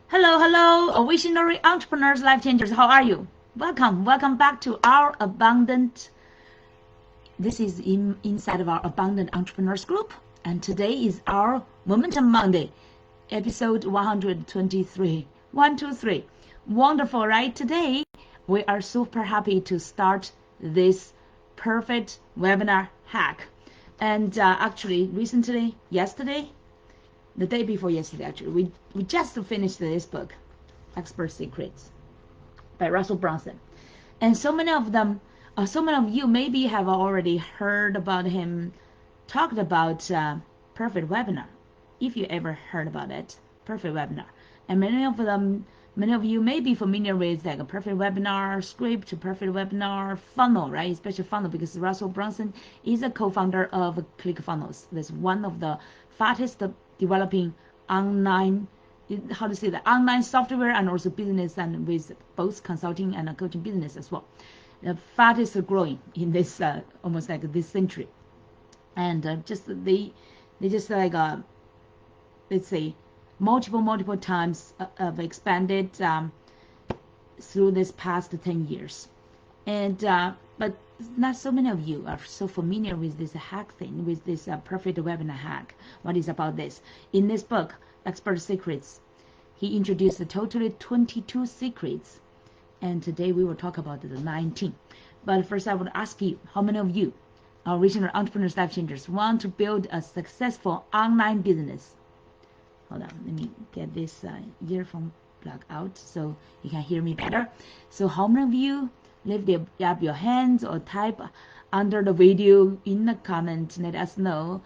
Hello, hello, visionary entrepreneurs, life changers. How are you? Welcome back to our abundant. This is inside of our abundant entrepreneurs group, and today is our Momentum Monday, episode 123. 123. Wonderful, right? Today we are super happy to start this perfect webinar hack. And actually, recently, yesterday, the day before yesterday, actually, we just finished this book, Expert Secrets by Russell Brunson. And so many of you maybe have already heard about him, talked about Perfect Webinar, if you ever heard about it, Perfect Webinar. And many of you may be familiar with like a Perfect Webinar script, Perfect Webinar funnel, right? Especially funnel, because Russell Brunson is a co-founder of ClickFunnels. That's one of the fastest developing online, how to say, the online software and also business, and with both consulting and coaching business as well. The fastest growing in this almost like this century. And they just like let's say multiple times have expanded through this past 10 years. And but not so many of you are so familiar with this hack thing, with this perfect webinar hack. What is about this? In this book, Expert Secrets, he introduced a totally 22 secrets, and today we will talk about the 19. But first I would ask you, how many of you, our original entrepreneurs, life changers, want to build a successful online business? Hold on, let me get this earphone plug out so you can hear me better. So how many of you lift up your hands or type under the video in the comments, let us know,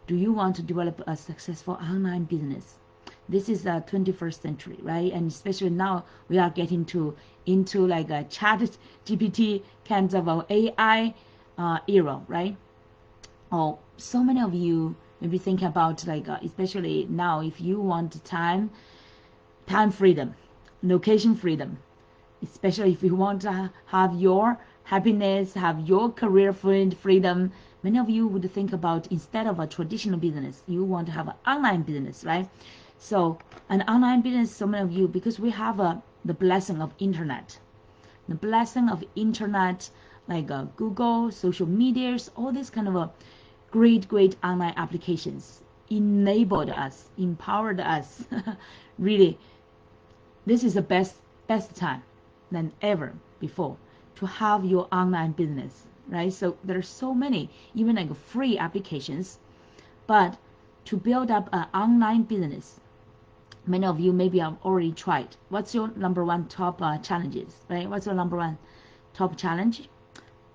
do you want to develop a successful online business? This is the 21st century, right? And especially now we are getting into like a chat GPT kinds of AI era, right? Oh, so many of you maybe think about like especially now, if you want time freedom, location freedom, especially if you want to have your happiness, have your career freedom. Many of you would think about, instead of a traditional business, you want to have an online business, right? So an online business, so many of you, because we have the blessing of internet, like Google, social medias, all these kind of great online applications enabled us, empowered us. Really, this is the best time than ever before to have your online business, right? So there are so many, even like free applications, but to build up an online business, many of you maybe have already tried. What's your number one top challenges, right? What's your number one top challenge?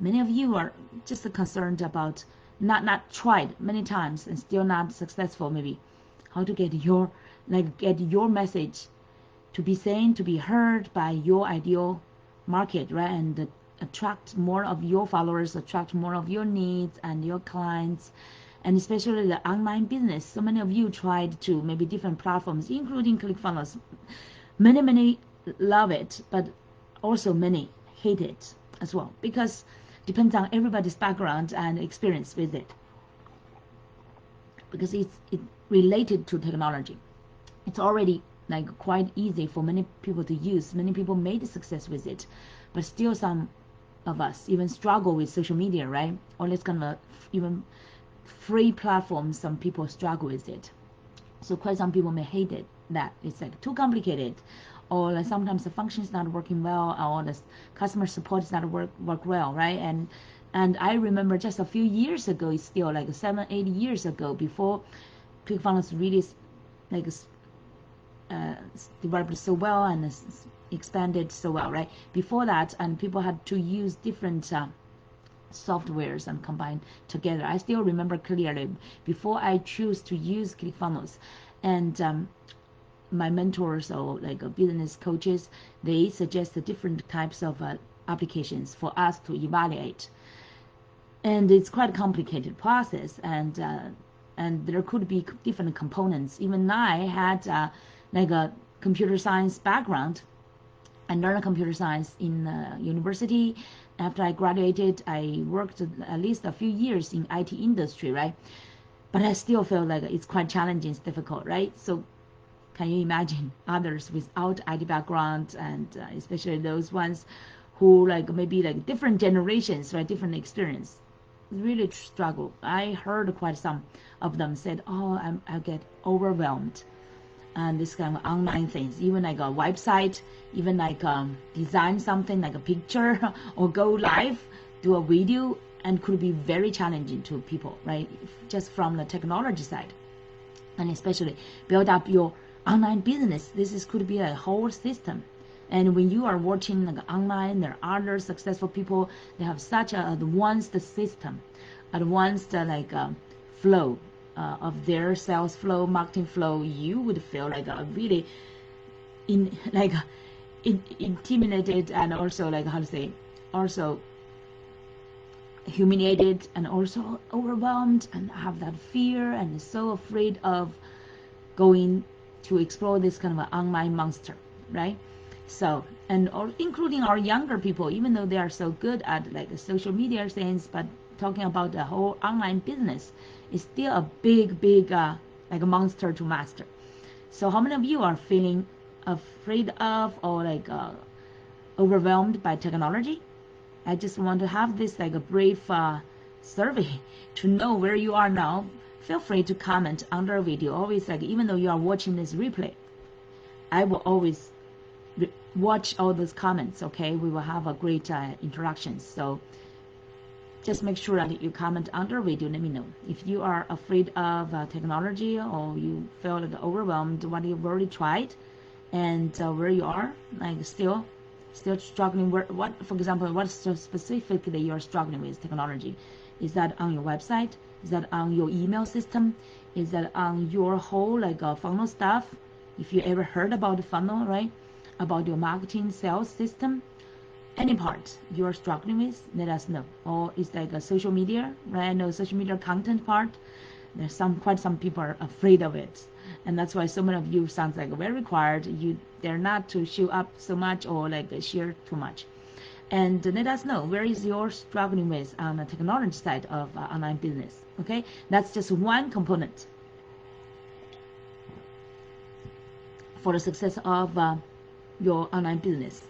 Many of you are just concerned about not tried many times and still not successful, maybe how to get your message to be seen, to be heard by your ideal market, right? And attract more of your followers, attract more of your needs and your clients, and especially the online business. So many of you tried to maybe different platforms, including ClickFunnels. Many love it, but also many hate it as well, because depends on everybody's background and experience with it, because it's related to technology. It's already like quite easy for many people to use. Many people made success with it, but still some of us even struggle with social media, right? Or let's kind of even free platforms, some people struggle with it. So quite some people may hate it, that it's like too complicated, or like sometimes the function is not working well, or the customer support is not work well, right? And I remember just a few years ago, it's still like 7-8 years ago, before ClickFunnels really like developed so well and expanded so well, right? Before that, and people had to use different softwares and combine together. I still remember clearly, before I choose to use ClickFunnels, and my mentors or like business coaches, they suggest the different types of applications for us to evaluate, and it's quite a complicated process, and there could be different components. Even I had like a computer science background. I learned computer science in university. After I graduated, I worked at least a few years in IT industry, right? But I still feel like it's quite challenging, it's difficult, right? So Can you imagine others without IT background, and especially those ones who like maybe like different generations, right, different experience, really struggle. I heard quite some of them said, oh, I get overwhelmed and this kind of online things, even like a website, even like design something like a picture or go live, do a video, and could be very challenging to people, right? Just from the technology side, and especially build up your online business. Could be a whole system. And when you are watching like online, there are other successful people. They have such an advanced system, advanced flow of their sales flow, marketing flow. You would feel like a really intimidated, and also like how to say, also humiliated, and also overwhelmed, and have that fear, and so afraid of going to explore this kind of an online monster, right? So, and including our younger people, even though they are so good at like the social media things, but talking about the whole online business is still a big like a monster to master. So how many of you are feeling afraid of, or like overwhelmed by technology? I just want to have this like a brief survey to know where you are now. Feel free to comment under a video. Always, like, even though you are watching this replay, I will always watch all those comments. Okay, we will have a great interaction. So just make sure that you comment under a video. Let me know if you are afraid of technology, or you feel like overwhelmed, what you've already tried, and where you are, like still struggling. What, for example, what specifically you're struggling with technology? Is that on your website? Is that on your email system? Is that on your whole like funnel stuff? If you ever heard about the funnel, right? About your marketing sales system, any part you're struggling with, let us know. Or it's like a social media, right? I know social media content part. There's quite some people are afraid of it, and that's why so many of you sounds like very quiet. You dare not to show up so much, or like share too much. And let us know where is your struggling with on the technology side of online business. Okay, that's just one component for the success of your online business.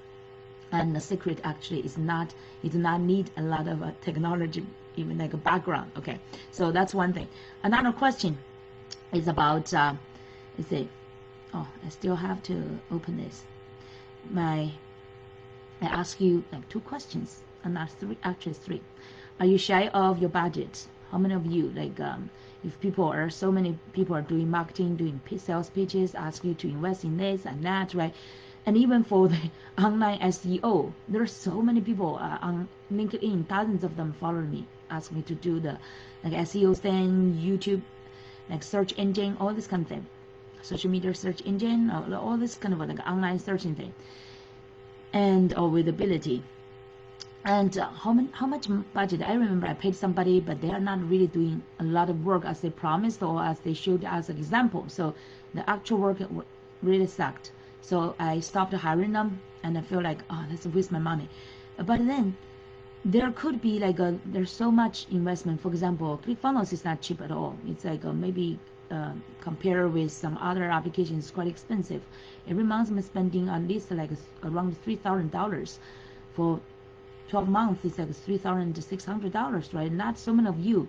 And the secret actually is not, you do not need a lot of technology, even like a background. Okay, so that's one thing. Another question is about let's see, oh, I still have to open this. I ask you like 2 questions, and not 3, actually 3. Are you shy of your budget? How many of you, like if so many people are doing marketing, doing sales pitches, ask you to invest in this and that, right? And even for the online SEO, there are so many people on LinkedIn, thousands of them follow me, ask me to do the like SEO thing, YouTube, like search engine, all this kind of thing, social media search engine, all this kind of like online searching thing, and or visibility. And how much budget? I remember I paid somebody, but they are not really doing a lot of work as they promised, or as they showed as an example. So the actual work really sucked. So I stopped hiring them, and I feel like, oh, that's a waste of my money. But then there could be like there's so much investment. For example, ClickFunnels is not cheap at all. It's like maybe compared with some other applications, quite expensive. Every month I'm spending at least like around $3,000 for 12 months. It's like $3,600, right? Not so many of you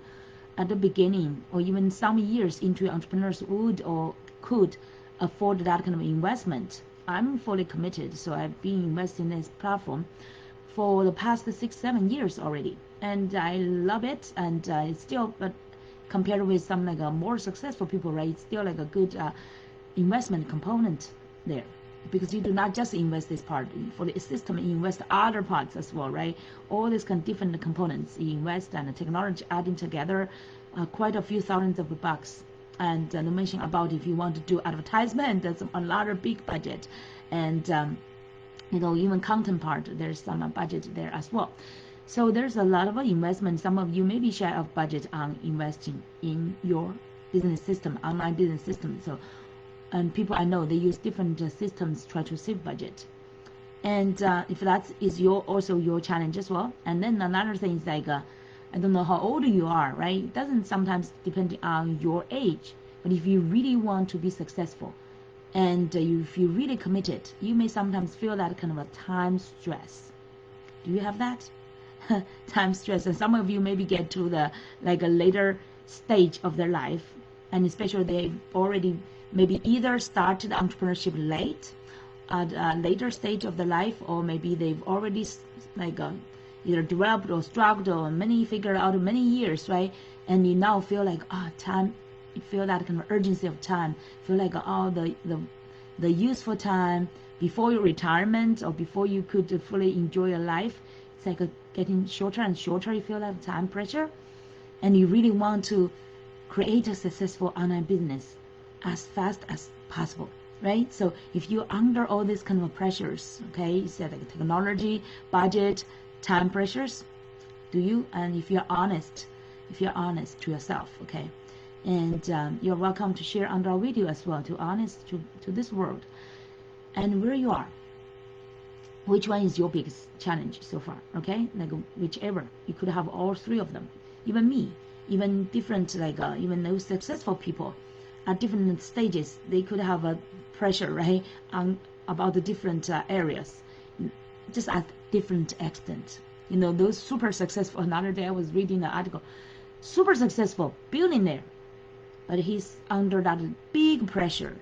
at the beginning, or even some years into entrepreneurs would or could afford that kind of investment. I'm fully committed, so I've been investing in this platform for the past 6-7 years already, and I love it. And it's still, but compared with some like more successful people, right, it's still like a good investment component there, because you do not just invest this part for the system, you invest other parts as well, right? All these kind of different components you invest, and the technology adding together quite a few thousands of bucks. And no mention about if you want to do advertisement, that's a lot of big budget. And you know, even content part, there's some budget there as well. So there's a lot of investment. Some of you may be shy of budget on investing in your business system, online business system. So, and people I know, they use different systems to try to save budget. And if that is also your challenge as well. And then another thing is like I don't know how old you are, right? It doesn't sometimes depend on your age, but if you really want to be successful And if you really committed, you may sometimes feel that kind of a time stress. Do you have that? Time stress. And some of you maybe get to the like a later stage of their life, and especially they've already maybe either started entrepreneurship late at a later stage of their life, or maybe they've already like either developed or struggled or figured out many years, right? And you now feel like time, you feel that kind of urgency of time, feel like the useful time before your retirement or before you could fully enjoy your life, it's like getting shorter and shorter. You feel that time pressure, and you really want to create a successful online business as fast as possible, right? So if you're under all these kind of pressures, okay, you said like technology, budget, time pressures, do you? And if you're honest to yourself, okay, and you're welcome to share under our video as well, to honest to this world, and where you are, which one is your biggest challenge so far, okay? Like whichever, you could have all three of them. Even me, even different, like even those successful people at different stages, they could have a pressure, right, on about the different areas, just at different extent. You know, those super successful, another day I was reading an article, super successful billionaire, but he's under that big pressure,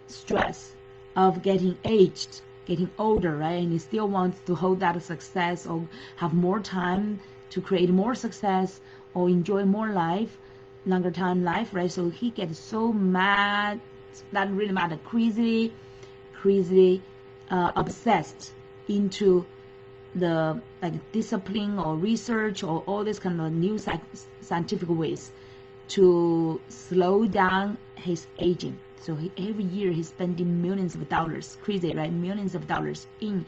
stress of getting aged, getting older, right? And he still wants to hold that success or have more time to create more success or enjoy more life, longer time life, right? So he gets so mad, that really mad, crazy obsessed into the like discipline or research or all this kind of new scientific ways to slow down his aging. So every year he's spending millions of dollars, crazy, right? Millions of dollars in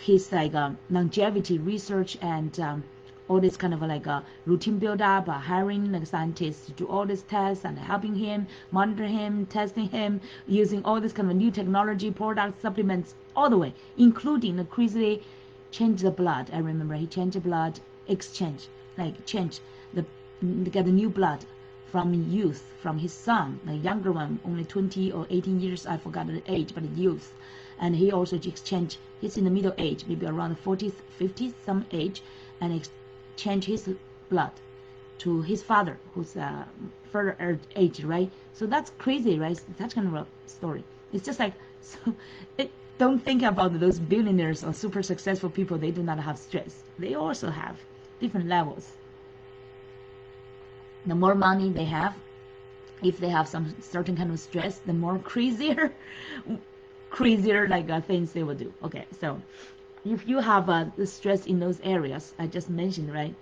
his like longevity research and all this kind of like a routine build up, hiring like scientists to do all these tests and helping him, monitor him, testing him, using all this kind of new technology, products, supplements, all the way, including the crazy change the blood. I remember he changed the blood exchange, like change get the new blood from youth, from his son, the younger one, only 20 or 18 years, I forgot the age, but youth. And he also exchanged, he's in the middle age, maybe around 40s, 50s, some age, and exchange his blood to his father, who's further age, right? So that's crazy, right? That's kind of a story. It's just like, so don't think about those billionaires or super successful people. They do not have stress. They also have different levels. The more money they have, if they have some certain kind of stress, the more crazier like things they will do. Okay, so if you have the stress in those areas I just mentioned, right,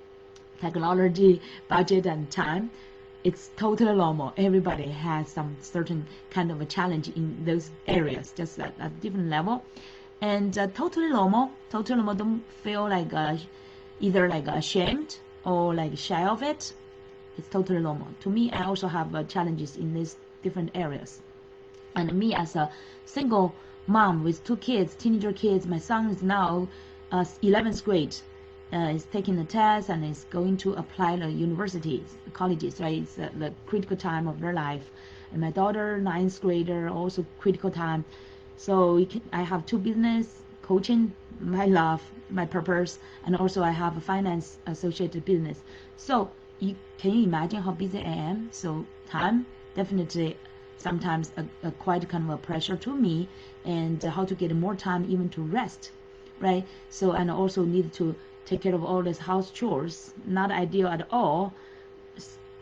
technology, budget, and time, it's totally normal. Everybody has some certain kind of a challenge in those areas, just at a different level, and totally normal. Don't feel like either like ashamed or like shy of it. It's totally normal. To me, I also have challenges in these different areas. And me as a single mom with 2 kids, teenager kids, my son is now 11th grade. Is taking the test and is going to apply the universities, colleges, right? It's the critical time of their life. And my daughter, 9th grader, also critical time. So I have 2 business, coaching, my love, my purpose, and also I have a finance associated business. So can you imagine how busy I am? So time, definitely sometimes a quite kind of a pressure to me, and how to get more time even to rest, right? So, and also need to take care of all these house chores, not ideal at all.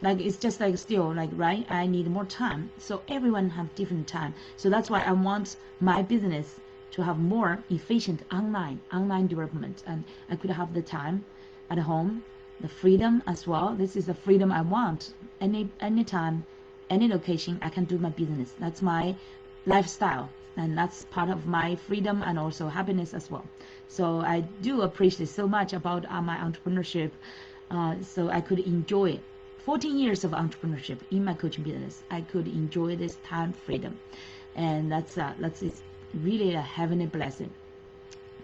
Like it's just like still like, right, I need more time. So everyone have different time. So that's why I want my business to have more efficient online development, and I could have the time at home, the freedom as well. This is the freedom I want. Anytime, any location, I can do my business. That's my lifestyle, and that's part of my freedom and also happiness as well. So I do appreciate so much about my entrepreneurship, so I could enjoy 14 years of entrepreneurship in my coaching business. I could enjoy this time freedom, and that's really a heavenly blessing.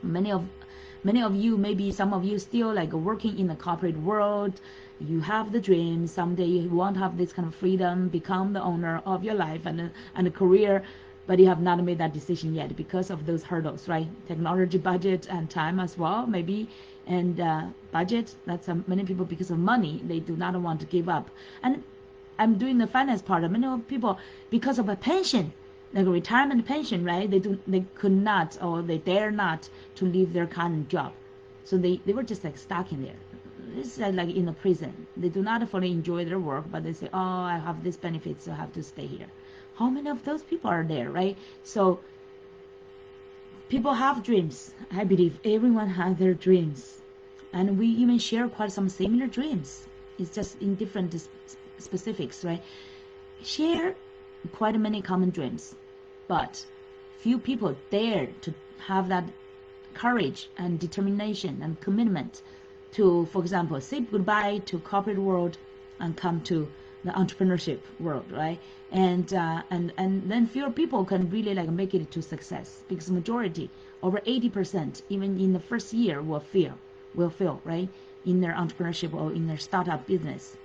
Many of you, maybe some of you still like working in the corporate world. You have the dream someday you want to have this kind of freedom, become the owner of your life and a career, but you have not made that decision yet because of those hurdles, right? Technology, budget, and time as well, maybe. And budget, that's many people, because of money, they do not want to give up. And I'm doing the finance part. Many people, because of a pension, like a retirement pension, right? They could not, or they dare not to leave their current job. So they were just like stuck in there. It's like in a prison. They do not fully enjoy their work, but they say, oh, I have this benefit, so I have to stay here. How many of those people are there, right? So people have dreams. I believe everyone has their dreams. And we even share quite some similar dreams. It's just in different specifics, right? Share quite many common dreams, but few people dare to have that courage and determination and commitment to, for example, say goodbye to corporate world and come to the entrepreneurship world, right? And then fewer people can really like make it to success, because majority, over 80%, even in the first year, will fail, right, in their entrepreneurship or in their startup business.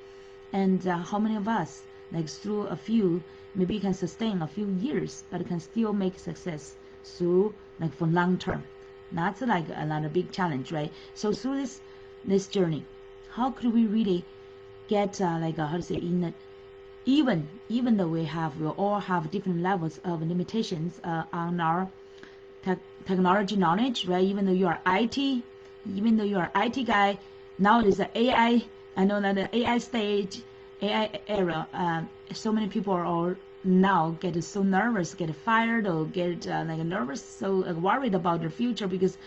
And how many of us, like through a few, maybe can sustain a few years, but can still make success through, like, for long term? That's like another big challenge, right? So through this journey, how could we really get like how to say, in the, even though we all have different levels of limitations on our technology knowledge, right? Even though you are IT guy, now there's an AI. I know that the AI stage, AI era, so many people are all now get so nervous, get fired, or get like nervous, so worried about their future, because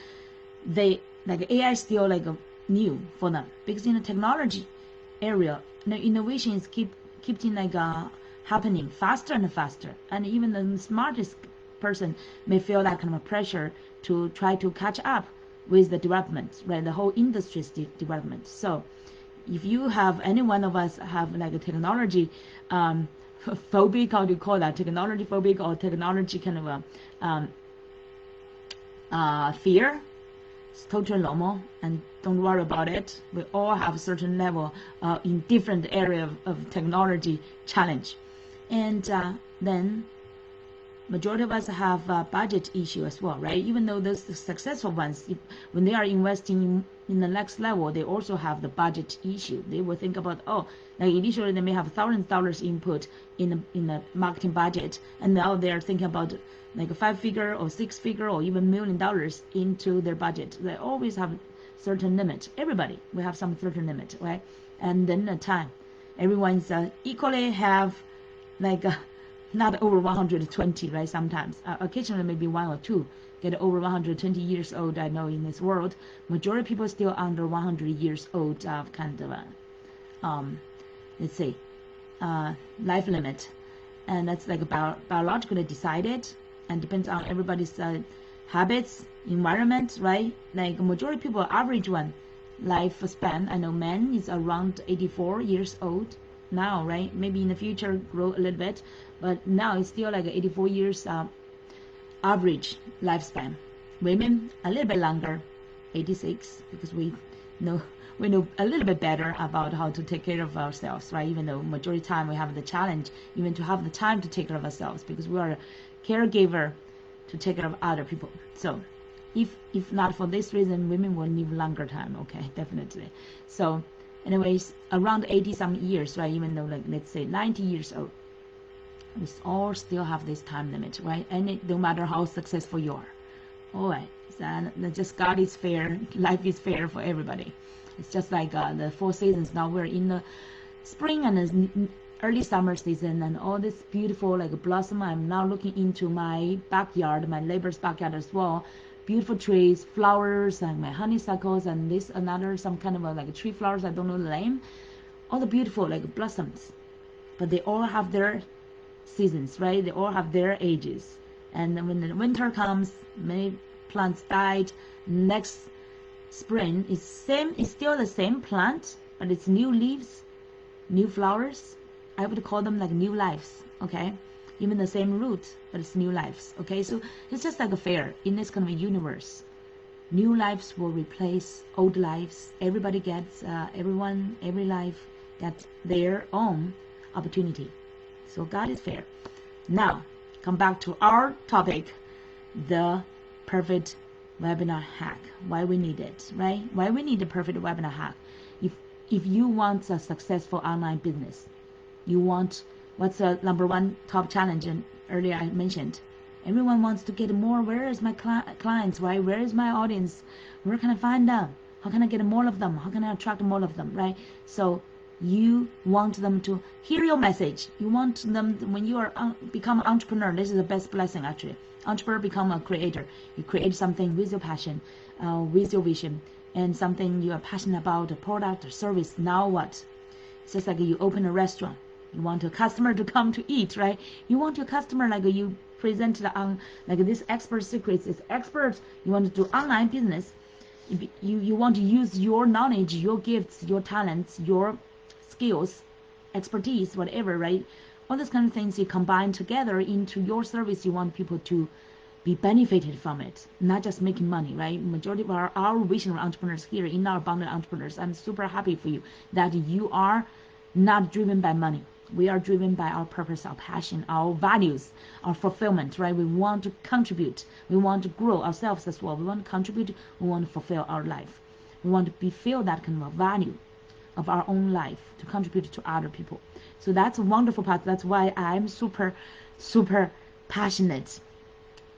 they, like, AI is still like new for them, because in the technology area, the innovation is keeping like happening faster and faster, and even the smartest person may feel that kind of pressure to try to catch up with the development, right? The whole industry's development. So if you have, any one of us have like a technology phobic, how do you call that, technology phobic, or technology kind of a fear, it's totally normal, and don't worry about it. We all have a certain level in different area of technology challenge. And then majority of us have a budget issue as well, right? Even though those successful ones, when they are investing in the next level, they also have the budget issue. They will think about, oh, like initially they may have $1,000 input in the marketing budget, and now they are thinking about like a 5-figure or 6-figure or even $1 million into their budget. They always have certain limit. Everybody will have some certain limit, right? And then the time, everyone's equally have like not over 120, right? Sometimes, occasionally maybe 1 or 2 get over 120 years old. I know in this world, majority of people still under 100 years old, kind of, let's say, life limit, and that's like biologically decided, and depends on everybody's habits, environment, right? Like majority of people, average one lifespan, I know men is around 84 years old now, right? Maybe in the future grow a little bit, but now it's still like 84 years average lifespan. Women a little bit longer, 86, because we know a little bit better about how to take care of ourselves, right? Even though majority of the time we have the challenge even to have the time to take care of ourselves, because we are a caregiver to take care of other people. So if not for this reason, women will live longer time, okay, definitely. So anyways, around 80 some years, right? Even though, like, let's say 90 years old, we all still have this time limit, right? And no matter how successful you are, all right, then just God is fair, life is fair for everybody. It's just like the 4 seasons. Now we're in the spring and the early summer season, and all this beautiful like blossom. I'm now looking into my backyard, my neighbor's backyard as well. Beautiful trees, flowers, and my honeysuckles, and this another some kind of like tree flowers, I don't know the name. All the beautiful like blossoms, but they all have their seasons, right? They all have their ages, and when the winter comes, many plants died. Next spring is still the same plant, but it's new leaves, new flowers. I would call them like new lives, okay? Even the same root, but it's new lives, okay? So it's just like a fair in this kind of a universe. New lives will replace old lives. Everybody gets, every life gets their own opportunity. So God is fair. Now, come back to our topic, the perfect webinar hack. Why we need it, right? Why we need the perfect webinar hack. If you want a successful online business, you want, what's the number one top challenge? And earlier I mentioned, everyone wants to get more. Where is my clients, right? Where is my audience? Where can I find them? How can I get more of them? How can I attract more of them, right? So you want them to hear your message. You want them, when you are become an entrepreneur, this is the best blessing actually. Entrepreneur become a creator. You create something with your passion, with your vision, and something you are passionate about, a product or service. Now what? It's just like you open a restaurant. You want a customer to come to eat, right? You want your customer, like you presented on like this expert secrets, is expert. You want to do online business. You want to use your knowledge, your gifts, your talents, your skills, expertise, whatever, right? All those kind of things you combine together into your service. You want people to be benefited from it, not just making money, right? Majority of our visionary entrepreneurs here in our abundant entrepreneurs, I'm super happy for you that you are not driven by money. We are driven by our purpose, our passion, our values, our fulfillment, right? We want to contribute. We want to grow ourselves as well. We want to contribute. We want to fulfill our life. We want to feel that kind of value of our own life to contribute to other people. So that's a wonderful part. That's why I'm super, super passionate,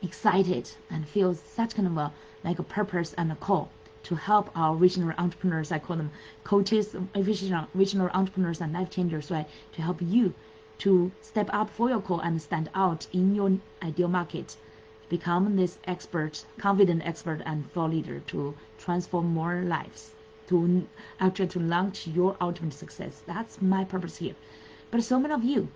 excited, and feel such kind of a purpose and a call to help our visionary entrepreneurs. I call them coaches, visionary entrepreneurs and life changers, right? To help you to step up for your call and stand out in your ideal market, become this expert, confident expert and thought leader to transform more lives, to actually to launch your ultimate success. That's my purpose here. But so many of you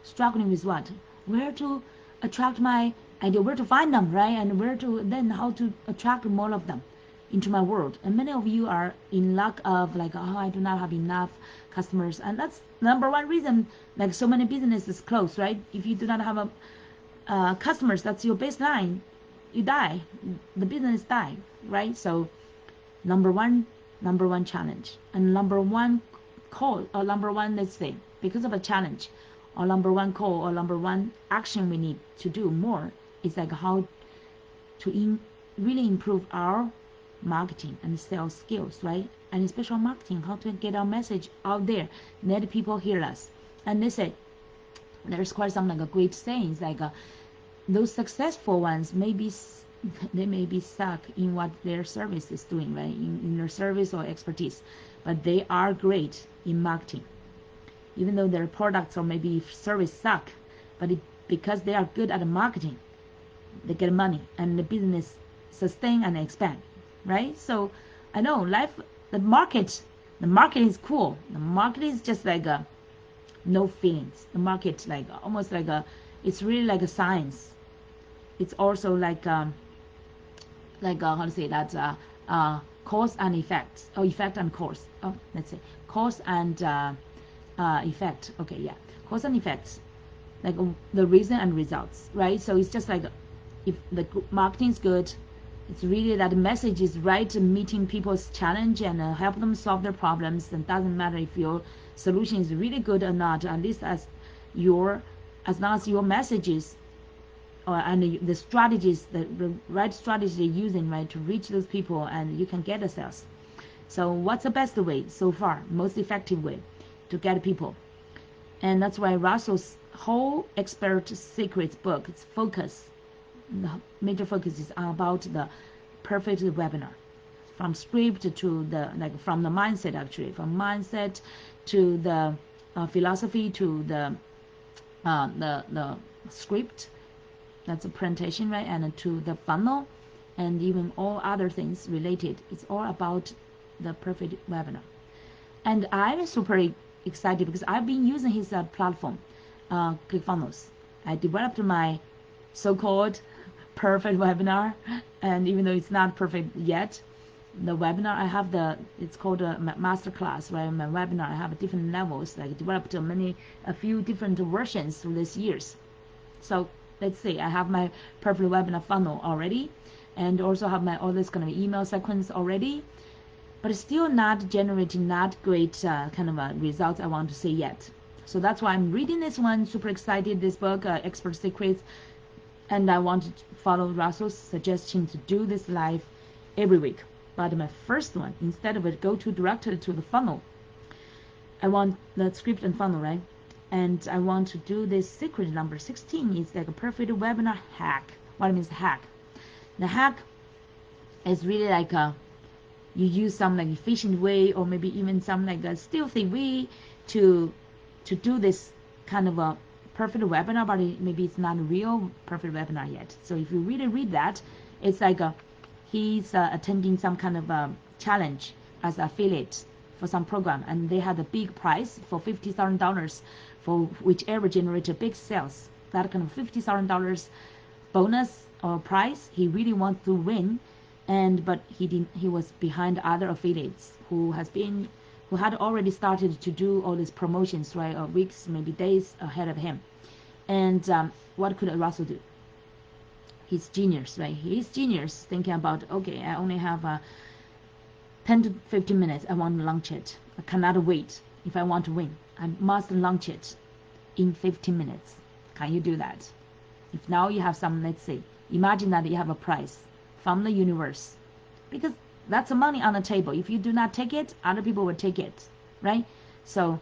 struggling with what? Where to attract my idea, where to find them, right? And where to then how to attract more of them into my world. And many of you are in lack of like, oh, I do not have enough customers. And that's number one reason like so many businesses close, right? If you do not have a customers, that's your baseline, you die, the business die, right? So number one challenge and number one call, or number one, let's say, because of a challenge, or number one call, or number one action we need to do more is like how to really improve our marketing and sales skills, right? And especially marketing, how to get our message out there, let people hear us. And they say there's quite some like a great sayings like those successful ones they may be stuck in what their service is doing, right? In their service or expertise, but they are great in marketing. Even though their products or maybe service suck, but because they are good at marketing, they get money and the business sustain and expand, right? So I know the market is cool. The market is just like no feelings. The market like almost like it's really like a science. It's also like how to say that cause and effect, or effect and cause. Oh, let's say cause and effect. Okay, yeah, cause and effects, like the reason and results, right? So it's just like if the marketing is good, it's really that the message is right, meeting people's challenge and help them solve their problems. And doesn't matter if your solution is really good or not, at least as long as your messages and the strategies, the right strategy you're using, right, to reach those people, and you can get the sales. So what's the best way so far, most effective way to get people? And that's why Russell's whole expert secrets book, its focus, the major focus is about the perfect webinar, from script to the from the mindset, actually from mindset to the philosophy to the script, that's a presentation, right, and to the funnel and even all other things related. It's all about the perfect webinar. And I'm super excited because I've been using his platform, ClickFunnels. I developed my so-called perfect webinar, and even though it's not perfect yet, the webinar I have it's called a master class, right? My webinar I have different levels, like developed a few different versions through these years. So let's say I have my perfect webinar funnel already, and also have all this kind of email sequence already, but it's still not generating that great kind of results I want to see yet. So that's why I'm reading this one, super excited, this book, Expert Secrets, and I want to follow Russell's suggestion to do this live every week. But my first one, instead of it go to directly to the funnel, I want the script and funnel, right? And I want to do this secret number 16. It's like a perfect webinar hack. What means hack? The hack is really like you use some like efficient way, or maybe even some like a stealthy way to do this kind of a perfect webinar, but maybe it's not a real perfect webinar yet. So if you really read that, it's like he's attending some kind of challenge as affiliate for some program, and they had a big prize for $50,000 for whichever generated big sales. That kind of $50,000 bonus or prize he really wants to win, but he was behind other affiliates who had already started to do all these promotions, right, or weeks, maybe days ahead of him. And what could Russell do? He's genius, right? He's genius, thinking about, okay, I only have 10 to 15 minutes. I want to launch it. I cannot wait. If I want to win, I must launch it in 15 minutes. Can you do that? If now you have some, let's say, imagine that you have a prize from the universe, because that's the money on the table. If you do not take it, other people will take it, right? So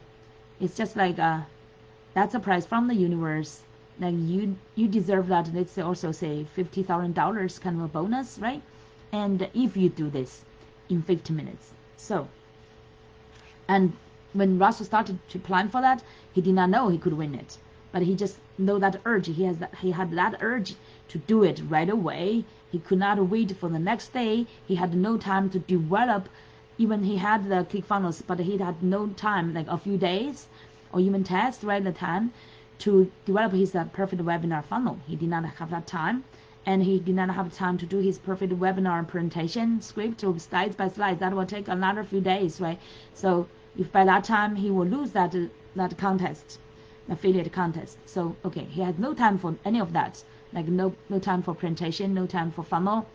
it's just like that's a prize from the universe. Like you deserve that. Let's say also say $50,000 kind of a bonus, right? And if you do this in 15 minutes. So, and when Russell started to plan for that, he did not know he could win it, but he just know that urge. He had that urge to do it right away. He could not wait for the next day. He had no time to develop. Even he had the ClickFunnels, but he had no time, like a few days, or even test right the time to develop his perfect webinar funnel. He did not have that time. And he did not have time to do his perfect webinar presentation script or slides by slides. That will take another few days, right? So if by that time he will lose that contest, affiliate contest. So okay, he had no time for any of that, like no time for presentation, no time for funnel.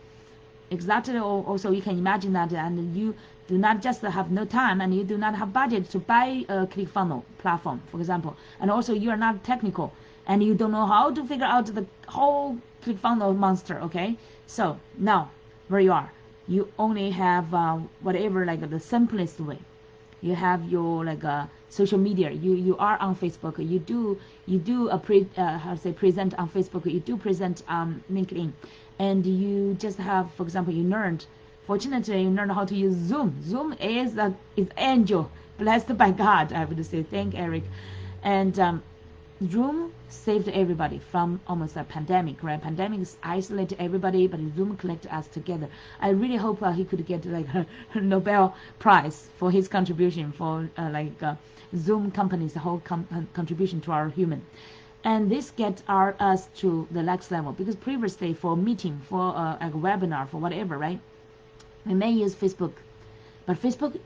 Exactly. Also, you can imagine that, and you do not just have no time, and you do not have budget to buy a ClickFunnels platform, for example, and also you are not technical, and you don't know how to figure out the whole ClickFunnels monster. Okay, so now where you are, you only have whatever, like the simplest way. You have your like social media. You are on Facebook. You do present on Facebook. You do present on LinkedIn, and you just have, for example, fortunately you learned how to use Zoom. Zoom is angel, blessed by God, I would say. Thank Eric. And Zoom saved everybody from almost a pandemic, right? Pandemics isolated everybody, but Zoom collected us together. I really hope he could get like a Nobel Prize for his contribution for Zoom company's whole contribution to our human. And this gets us to the next level, because previously for meeting, for a webinar, for whatever, right? We may use Facebook, but Facebook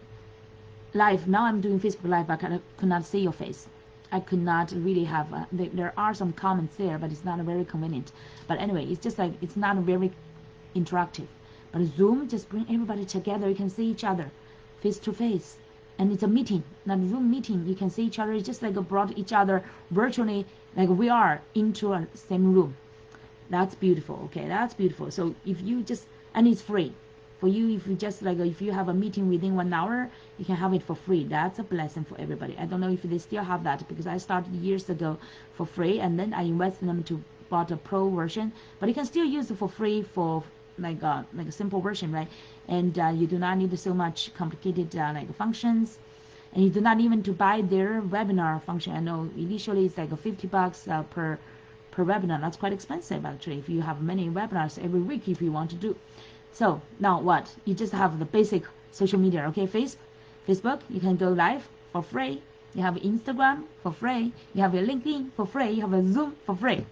Live, now I'm doing Facebook Live, but I could not see your face. I could not really have, there are some comments there, but it's not very convenient. But anyway, it's just like, it's not very interactive. But Zoom just bring everybody together. You can see each other face to face. And it's a meeting, not a Zoom meeting. You can see each other. It's just like brought each other virtually, like we are into a same room. That's beautiful. Okay, that's beautiful. So if you just, and it's free. For you, if you just like, if you have a meeting within 1 hour, you can have it for free. That's a blessing for everybody. I don't know if they still have that, because I started years ago for free, and then I invested them to bought a pro version. But you can still use it for free for like a simple version, right? And you do not need so much complicated like functions, and you do not even to buy their webinar function. I know initially it's like $50 per webinar. That's quite expensive actually, if you have many webinars every week if you want to do. So now what? You just have the basic social media, okay? Facebook, you can go live for free. You have Instagram for free. You have your LinkedIn for free. You have a Zoom for free.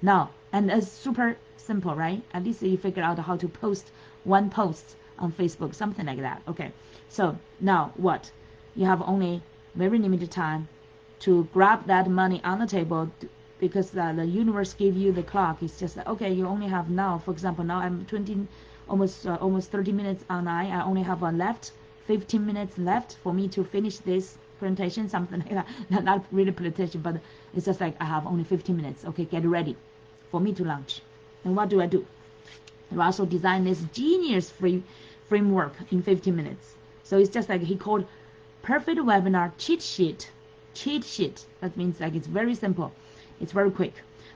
Now, and it's super simple, right? At least you figure out how to post one post on Facebook, something like that. Okay. So now what? You have only very limited time to grab that money on the table, because the universe gave you the clock. It's just like, okay, you only have now, for example, now I'm almost 30 minutes online. I only have 15 minutes left for me to finish this presentation, something like that. Not really presentation, but it's just like I have only 15 minutes. Okay, get ready for me to launch. And what do? I also designed this genius framework in 15 minutes. So it's just like he called perfect webinar cheat sheet. Cheat sheet. That means like it's very simple. It's very quick.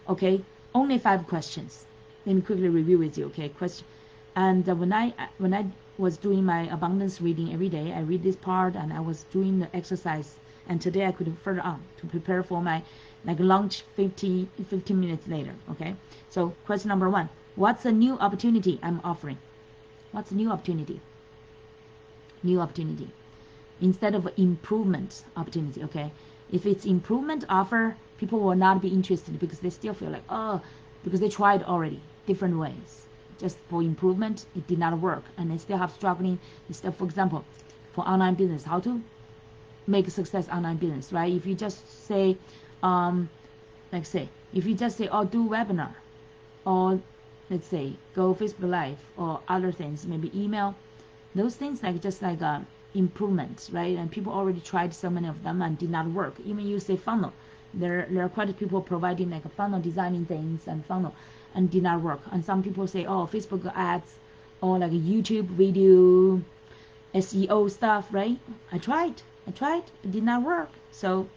Okay, only 5 questions. Let me quickly review with you. Okay, question. And when I was doing my abundance reading every day, I read this part and I was doing the exercise. And today I could further on to prepare for my like launch 15 minutes later. Okay, so question number 1. What's the new opportunity I'm offering? What's the new opportunity? New opportunity. Instead of improvement opportunity, okay? If it's improvement offer, people will not be interested because they still feel like, oh, because they tried already, different ways. Just for improvement, it did not work. And they still have struggling. Still, for example, for online business, how to make a success online business, right? If you just say, if you just say, oh, do webinar, or let's say go Facebook Live or other things, maybe email, those things like just like improvements, right? And people already tried so many of them and did not work. Even you say funnel, there are quite a people providing like a funnel designing things and funnel and did not work. And some people say, oh, Facebook ads or like a YouTube video SEO stuff, right? I tried, it did not work. So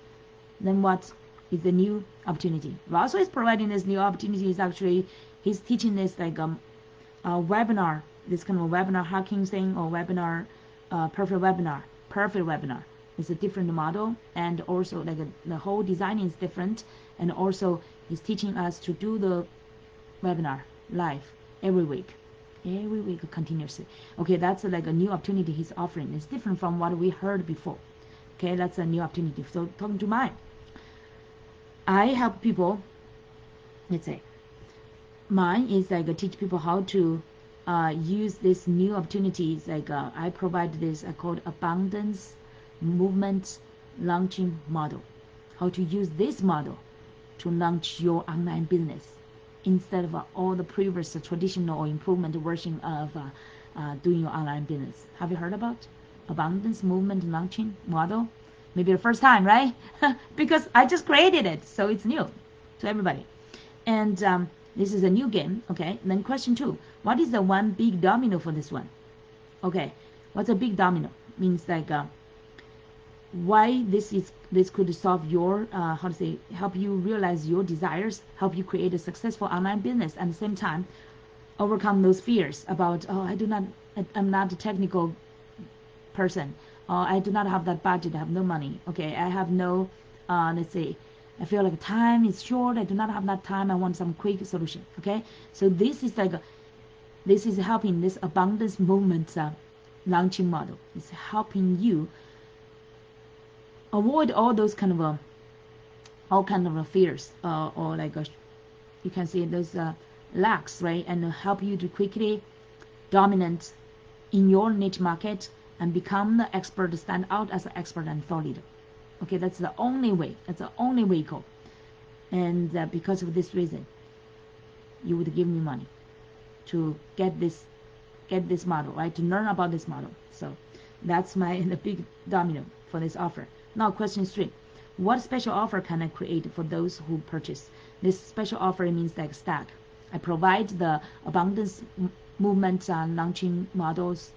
then what is the new opportunity? Russell is providing this new opportunity. Is actually he's teaching this like a webinar, this kind of webinar hacking thing, or webinar perfect webinar. It's a different model, and also like the whole design is different, and also he's teaching us to do the webinar live every week continuously. Okay, that's like a new opportunity he's offering. It's different from what we heard before. Okay, that's a new opportunity. So talking to mine, I help people. Let's say mine is like teach people how to use this new opportunities. Like I provide this called abundance movement launching model. How to use this model to launch your online business instead of all the previous traditional or improvement version of doing your online business. Have you heard about abundance movement launching model? Maybe the first time, right? Because I just created it, so it's new to everybody. And this is a new game. Okay, and then question 2, what is the one big domino for this one? Okay, what's a big domino? Means like why this could solve your help you realize your desires, help you create a successful online business, at the same time overcome those fears about, oh, I'm not a technical person, I do not have that budget, I have no money, okay, I have no let's say I feel like time is short, I do not have that time, I want some quick solution. Okay, so this is like this is helping this abundance movement launching model. It's helping you avoid all those kind of fears, or like you can see those lacks, right? And help you to quickly dominant in your niche market and become the expert, stand out as an expert and thought leader. Okay, that's the only way. That's the only vehicle. And because of this reason, you would give me money to get this model, right? To learn about this model. So that's the big domino for this offer. Now question 3, what special offer can I create for those who purchase? This special offer means like stack. I provide the abundance movement launching models,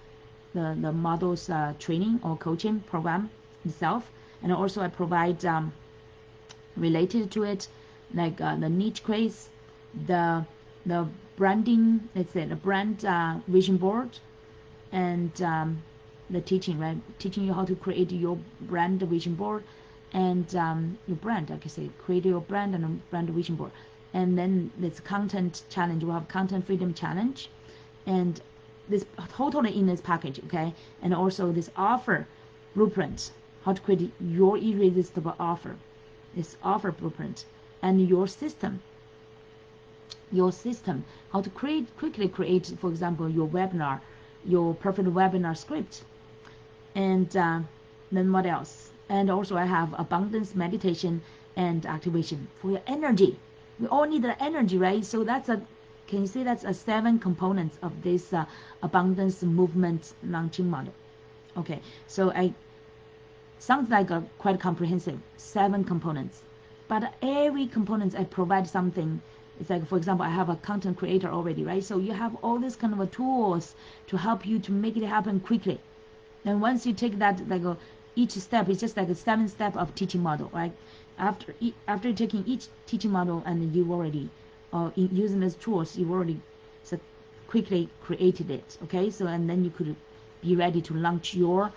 the models training or coaching program itself, and also I provide related to it like the niche quiz, the branding, let's say the brand vision board, and the teaching, right? Teaching you how to create your brand vision board and your brand, like I say, create your brand and a brand vision board. And then this content challenge, we have content freedom challenge, and this totally in this package, okay? And also this offer blueprint, how to create your irresistible offer, this offer blueprint, and your system, how to quickly create, for example, your webinar, your perfect webinar script. And then what else? And also I have abundance meditation and activation for your energy. We all need the energy, right? So can you see that's 7 components of this abundance movement launching model? Okay, so sounds like a quite comprehensive 7 components, but every component I provide something It's like, for example, I have a content creator already, right? So you have all these kind of tools to help you to make it happen quickly. And once you take that, like each step is just like a 7-step of teaching model, right? After taking each teaching model and you already, using these tools, you already so quickly created it, okay? So and then you could be ready to launch your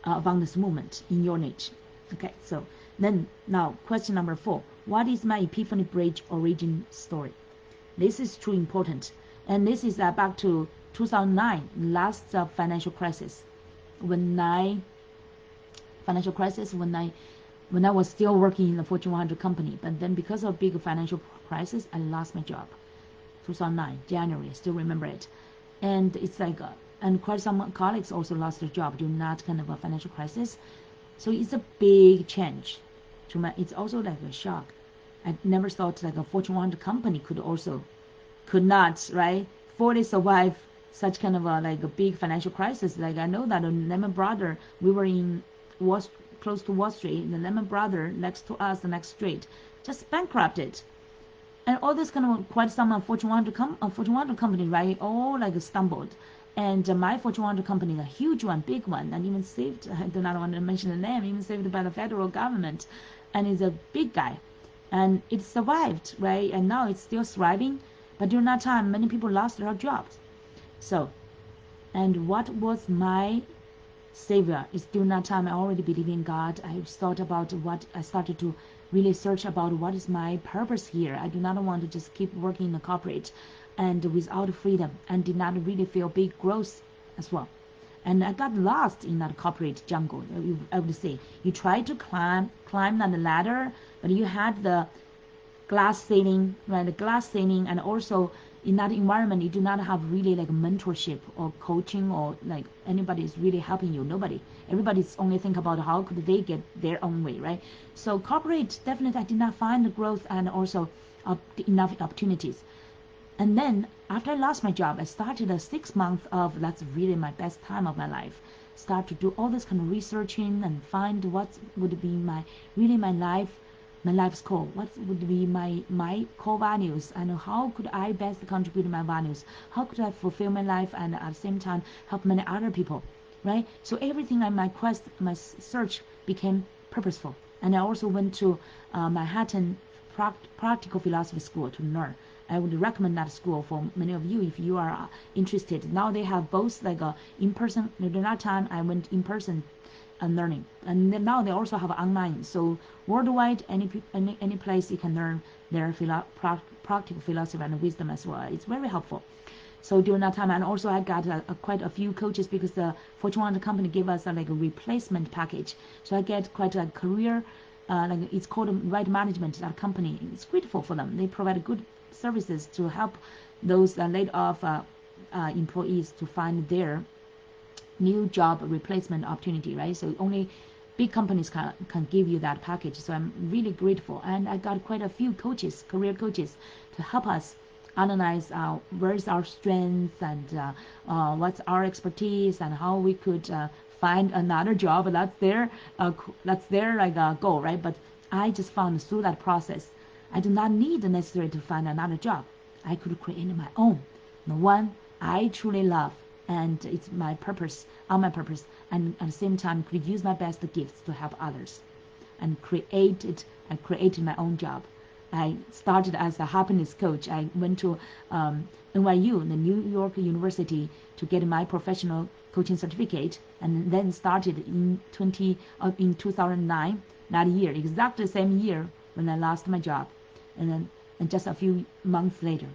abundance movement in your niche. Okay, so then now question number 4. What is my Epiphany Bridge origin story? This is truly important. And this is back to 2009, last financial crisis. When I was still working in the Fortune 100 company, but then because of big financial crisis, I lost my job. 2009, January, I still remember it. And it's like, and quite some colleagues also lost their job during that kind of a financial crisis. So it's a big change. It's also like a shock. I never thought like a Fortune 100 company could not, right, fully survive such kind of like a big financial crisis. Like I know that Lehman Brothers, we were in close to Wall Street, the Lehman Brothers next to us, the next street, just bankrupted. And all this kind of quite some Fortune 100 company, right, all like stumbled. And my Fortune 100 company, a huge one, big one, and even saved, I do not want to mention the name, even saved by the federal government, and it's a big guy. And it survived, right, and now it's still thriving. But during that time, many people lost their jobs. So, and what was my savior is during that time I already believe in God. I thought about I started to really search about what is my purpose here. I do not want to just keep working in the corporate and without freedom, and did not really feel big growth as well. And I got lost in that corporate jungle. I would say you try to climb on the ladder, but you had the glass ceiling, right? The glass ceiling, and also in that environment, you do not have really like mentorship or coaching or like anybody is really helping you. Nobody. Everybody's only think about how could they get their own way, right? So corporate, definitely I did not find the growth and also enough opportunities. And then after I lost my job, I started a 6 month of, that's really my best time of my life. Start to do all this kind of researching and find what would be my life's core. What would be my core values, and how could I best contribute to my values? How could I fulfill my life and at the same time help many other people, right? So everything in my quest, my search became purposeful. And I also went to Manhattan Practical Philosophy School to learn. I would recommend that school for many of you if you are interested. Now they have both like a in-person. During that time, I went in-person learning, and now they also have online. So worldwide, any place you can learn their practical philosophy and wisdom as well. It's very helpful. So during that time, and also I got quite a few coaches because the Fortune 100 company gave us like a replacement package. So I get quite a career, like it's called right management. That company, it's grateful for them. They provide good services to help those laid off employees to find their new job replacement opportunity, right? So only big companies can give you that package. So I'm really grateful, and I got quite a few coaches, career coaches, to help us analyze where's our strengths and what's our expertise and how we could find another job. That's their like goal, right? But I just found through that process, I do not need necessarily to find another job. I could create my own, the one I truly love, and it's my purpose, and at the same time could use my best gifts to help others, and created my own job. I started as a happiness coach. I went to NYU, the New York University, to get my professional coaching certificate, and then started in 2009, that year, exactly the same year when I lost my job. And just a few months later,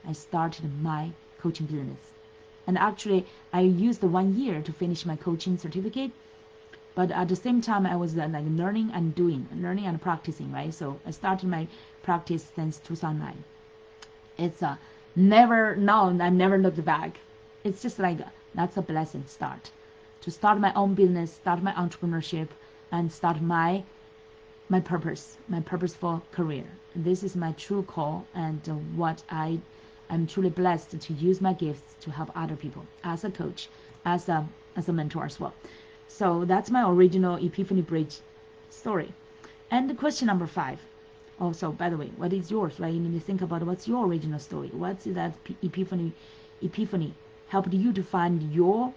I started my coaching business. And actually, I used 1 year to finish my coaching certificate. But at the same time, I was like learning and practicing, right? So I started my practice since 2009. It's I've never looked back. It's just like, that's a blessing to start my own business, start my entrepreneurship, and start my purposeful career. This is my true call, and what I'm truly blessed to use my gifts to help other people as a coach, as a mentor as well. So that's my original Epiphany Bridge story. And question number 5. Also, by the way, what is yours, right? You need to think about what's your original story. What's that epiphany helped you to find your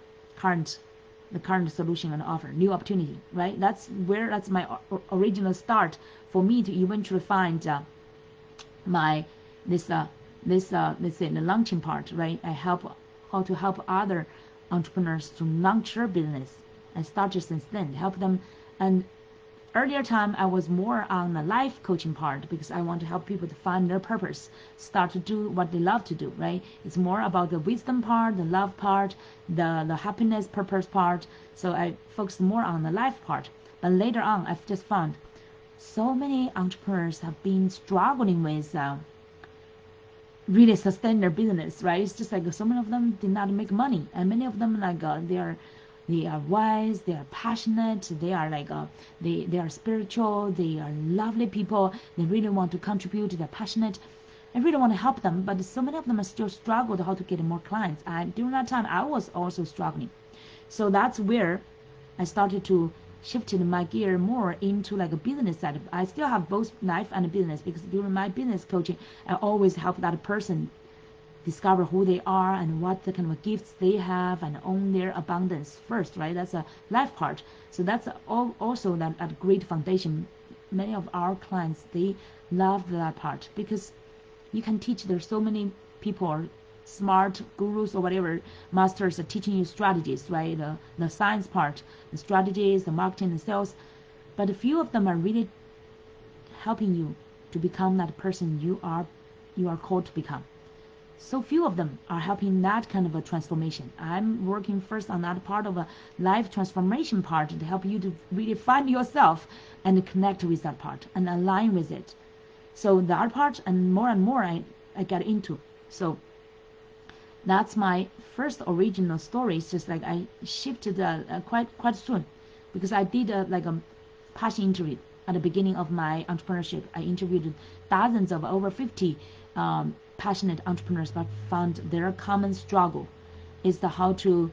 the current solution and offer, new opportunity, right? That's my original start for me to eventually find my this let's say the launching part, right? I help how to help other entrepreneurs to launch their business. I started since then, help them. And earlier time I was more on the life coaching part because I want to help people to find their purpose, start to do what they love to do, right? It's more about the wisdom part, the love part, the happiness purpose part. So I focus more on the life part. But later on I've just found so many entrepreneurs have been struggling with really sustain their business, right? It's just like so many of them did not make money, and many of them like they are wise, they are passionate, they are like they are spiritual, they are lovely people, they really want to contribute, they're passionate. I really want to help them, but so many of them are still struggled how to get more clients. And during that time I was also struggling. So that's where I started to shifted my gear more into like a business side. I still have both life and business because during my business coaching, I always help that person discover who they are and what the kind of gifts they have and own their abundance first, right? That's a life part. So that's also that great foundation. Many of our clients, they love that part because you can teach. There's so many people, smart gurus or whatever, masters are teaching you strategies, right? The science part, the strategies, the marketing, the sales. But a few of them are really helping you to become that person you are called to become. So few of them are helping that kind of a transformation. I'm working first on that part of a life transformation part to help you to really find yourself and connect with that part and align with it. So that part and more I get into. So that's my first original story. It's just like I shifted quite soon because I did like a passion interview at the beginning of my entrepreneurship. I interviewed dozens of over 50 passionate entrepreneurs, but found their common struggle is the how to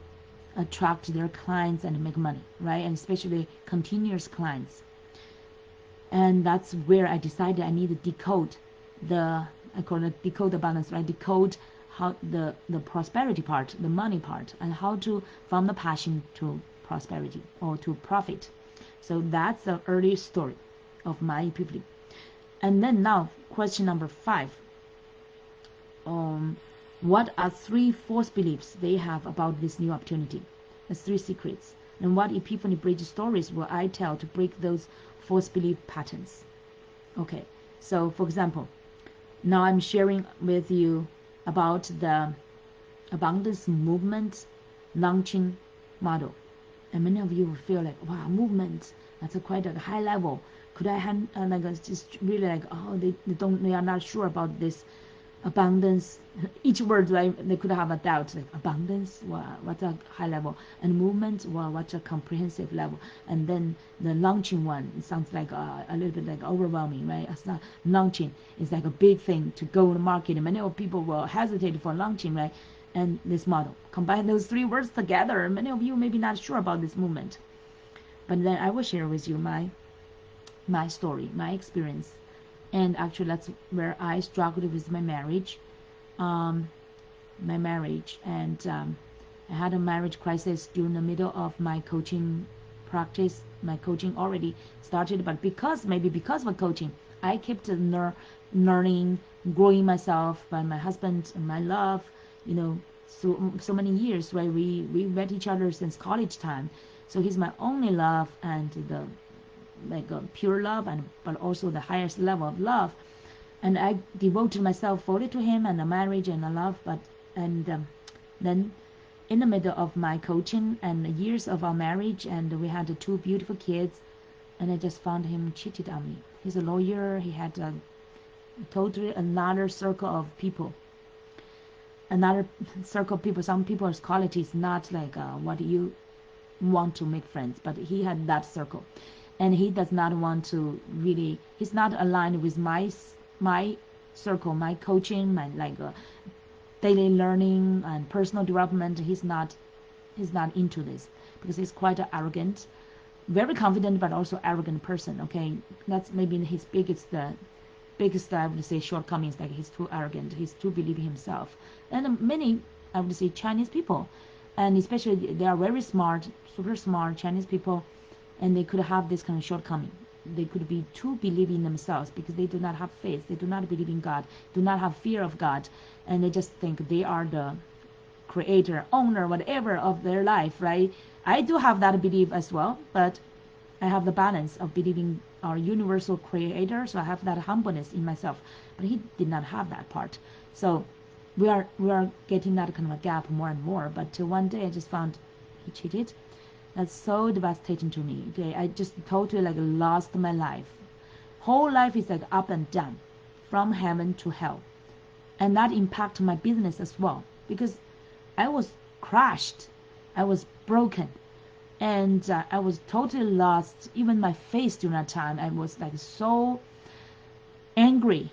attract their clients and make money, right? And especially continuous clients. And that's where I decided I need to decode I call it decode the balance, right? Decode how the prosperity part, the money part, and how to from the passion to prosperity or to profit. So that's the early story of my epiphany. And then now question number 5. What are 3 false beliefs they have about this new opportunity? The 3 secrets. And what epiphany bridge stories will I tell to break those false belief patterns? Okay, so for example, now I'm sharing with you about the abundance movement launching model. And many of you will feel like, wow, movement, that's quite a high level. Could I just really like, oh, they are not sure about this abundance. Each word, right, they could have a doubt, like abundance, what's a high level, and movement, what's a comprehensive level. And then the launching one, it sounds like a little bit like overwhelming, right? It's not launching. It's like a big thing to go to market, and many people will hesitate for launching, right? And this model, combine those 3 words together, many of you may be not sure about this movement. But then I will share with you my story, my experience. And actually that's where I struggled with my marriage. And I had a marriage crisis during the middle of my coaching practice. My coaching already started, but because of coaching, I kept learning, growing myself by my husband and my love, so many years, right? We met each other since college time. So he's my only love and the like a pure love, but also the highest level of love. And I devoted myself fully to him and the marriage and the love. Then in the middle of my coaching and years of our marriage, and we had 2 beautiful kids, and I just found him cheated on me. He's a lawyer. He had totally another circle of people. Some people's quality is not like what you want to make friends, but he had that circle. And he does not want to really, he's not aligned with my circle, my coaching, my daily learning and personal development. He's not into this because he's quite an arrogant, very confident, but also arrogant person. Okay, that's maybe his biggest biggest, I would say, shortcomings, like he's too arrogant, he's too believing himself. And many, I would say, Chinese people, and especially they are very smart, super smart Chinese people, and they could have this kind of shortcoming. They could be too believing in themselves because they do not have faith, they do not believe in God, do not have fear of God, and they just think they are the creator, owner, whatever of their life, right? I do have that belief as well, but I have the balance of believing our universal creator, so I have that humbleness in myself. But he did not have that part. So we are getting that kind of a gap more and more. But till one day I just found he cheated. That's so devastating to me. Okay, I just totally like lost my life. Whole life is like up and down, from heaven to hell, and that impacted my business as well because I was crushed, I was broken, and I was totally lost. Even my face during that time, I was like so angry,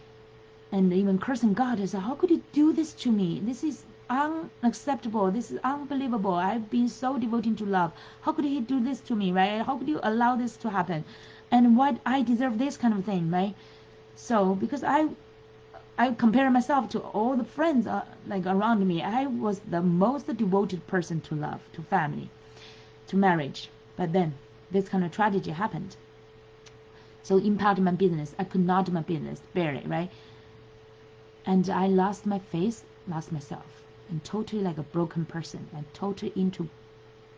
and even cursing God. I said, "How could you do this to me? This is unacceptable. This is unbelievable. I've been so devoted to love. How could He do this to me, right? How could you allow this to happen? And why I deserve this kind of thing, right?" So because I compare myself to all the friends like around me, I was the most devoted person to love, to family, to marriage. But then this kind of tragedy happened. So impacted my business. I could not do my business, barely, right? And I lost my face, lost myself, and totally like a broken person, and totally into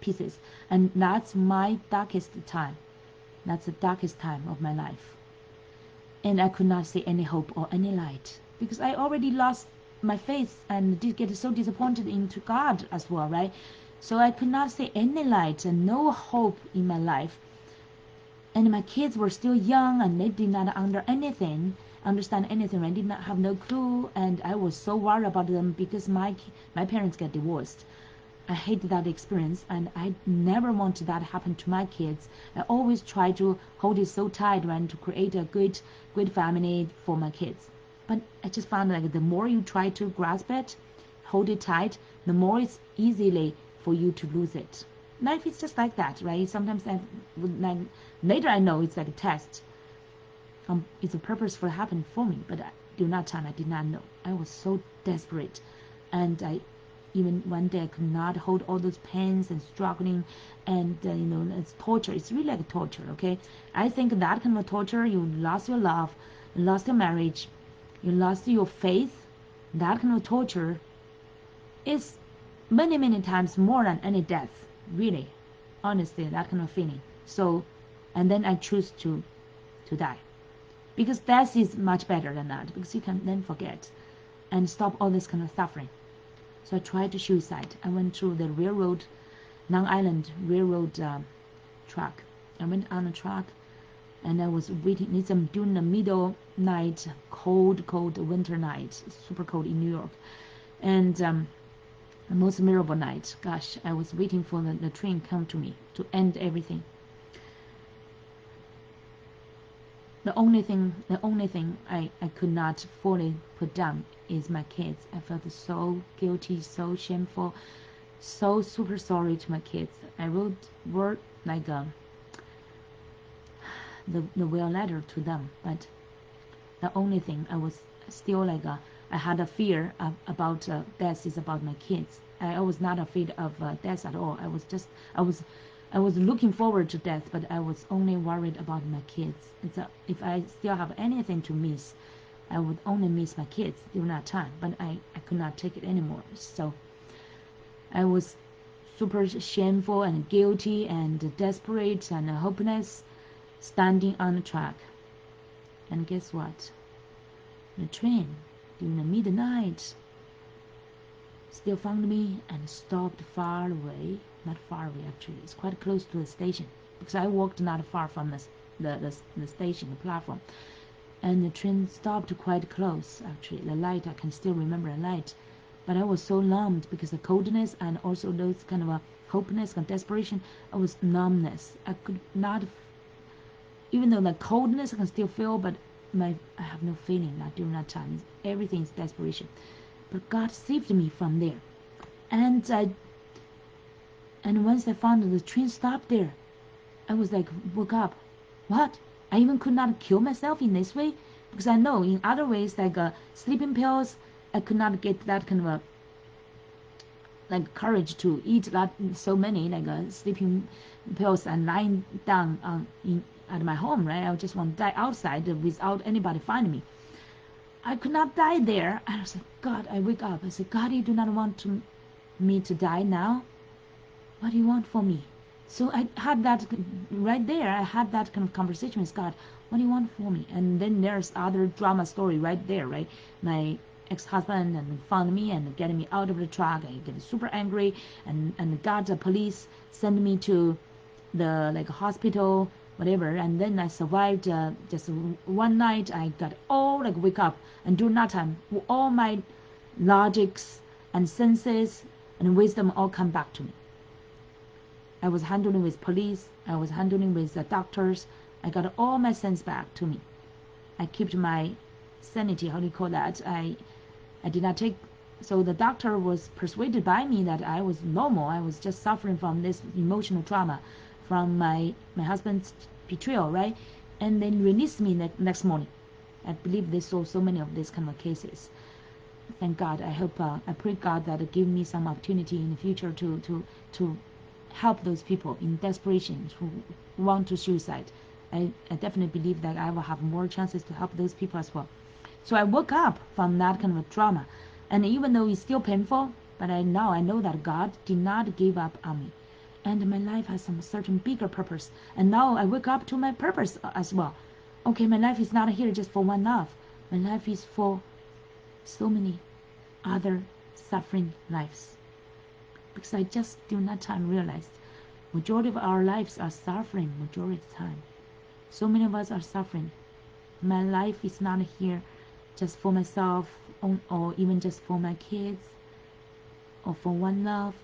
pieces. And that's my darkest time. That's the darkest time of my life. And I could not see any hope or any light because I already lost my faith and did get so disappointed into God as well, right? So I could not see any light and no hope in my life. And my kids were still young and they did not understand anything. I did not have no clue, and I was so worried about them because my parents get divorced. I hate that experience, and I never want that happen to my kids. I always try to hold it so tight and to create a good family for my kids. But I just found like the more you try to grasp it, hold it tight, the more it's easily for you to lose it. Life is just like that, right? Sometimes later I know it's like a test. It's a purpose for happening for me, but during that time I did not know. I was so desperate, and even one day I could not hold all those pains and struggling, and it's torture. It's really like torture. Okay, I think that kind of torture, you lost your love, you lost your marriage, you lost your faith. That kind of torture is many times more than any death. Really, honestly, that kind of feeling. So, and then I choose to die, because death is much better than that, because you can then forget and stop all this kind of suffering. So I tried to suicide. I went through the railroad, Long Island Railroad track. I went on a truck, and I was waiting. It's during the middle night, cold winter night, super cold in New York, and the most miserable night. Gosh, I was waiting for the train come to me to end everything. The only thing I could not fully put down is my kids. I felt so guilty, so shameful, so super sorry to my kids. I wrote like the will letter to them, but the only thing I was still like I had a fear about death is about my kids. I was not afraid of death at all. I was looking forward to death, but I was only worried about my kids. If I still have anything to miss, I would only miss my kids during that time, but I could not take it anymore. So I was super shameful and guilty and desperate and hopeless, standing on the track. And guess what? The train, during the midnight, still found me and stopped far away. Not far away, actually. It's quite close to the station, because I walked not far from the station, the platform. And the train stopped quite close, actually. The light, I can still remember the light. But I was so numbed because of coldness and also those kind of a hopelessness and desperation. I was numbness. I could not, even though the coldness I can still feel, but I have no feeling that during that time. Everything is desperation. But God saved me from there. And once I found that the train stopped there, I was like, woke up. What? I even could not kill myself in this way? because I know in other ways, like sleeping pills, I could not get that kind of a like courage to eat that so many like sleeping pills and lying down at my home, right? I just want to die outside without anybody finding me. I could not die there. I was like, God, I wake up. I said, God, you do not want me to die now. What do you want for me? So I had that right there. I had that kind of conversation with God. What do you want for me? And then there's other drama story right there, right? My ex-husband and found me and getting me out of the truck. I get super angry and got the police, send me to the like hospital, whatever. And then I survived just one night. I got all like wake up and during that time, all my logics and senses and wisdom all come back to me. I was handling with police. I was handling with the doctors. I got all my sense back to me. I kept my sanity. How do you call that? I did not take. So the doctor was persuaded by me that I was normal. I was just suffering from this emotional trauma, from my husband's betrayal, right? And then released me next morning. I believe they saw so many of these kind of cases. Thank God. I hope. I pray God that give me some opportunity in the future to help those people in desperation who want to suicide. I definitely believe that I will have more chances to help those people as well. So I woke up from that kind of a trauma, and even though it's still painful, but I know that God did not give up on me, and my life has some certain bigger purpose. And now I wake up to my purpose as well. Okay, my life is not here just for one love. My life is for so many other suffering lives. Because I just during that time realized majority of our lives are suffering majority of the time. So many of us are suffering. My life is not here just for myself or even just for my kids or for one love.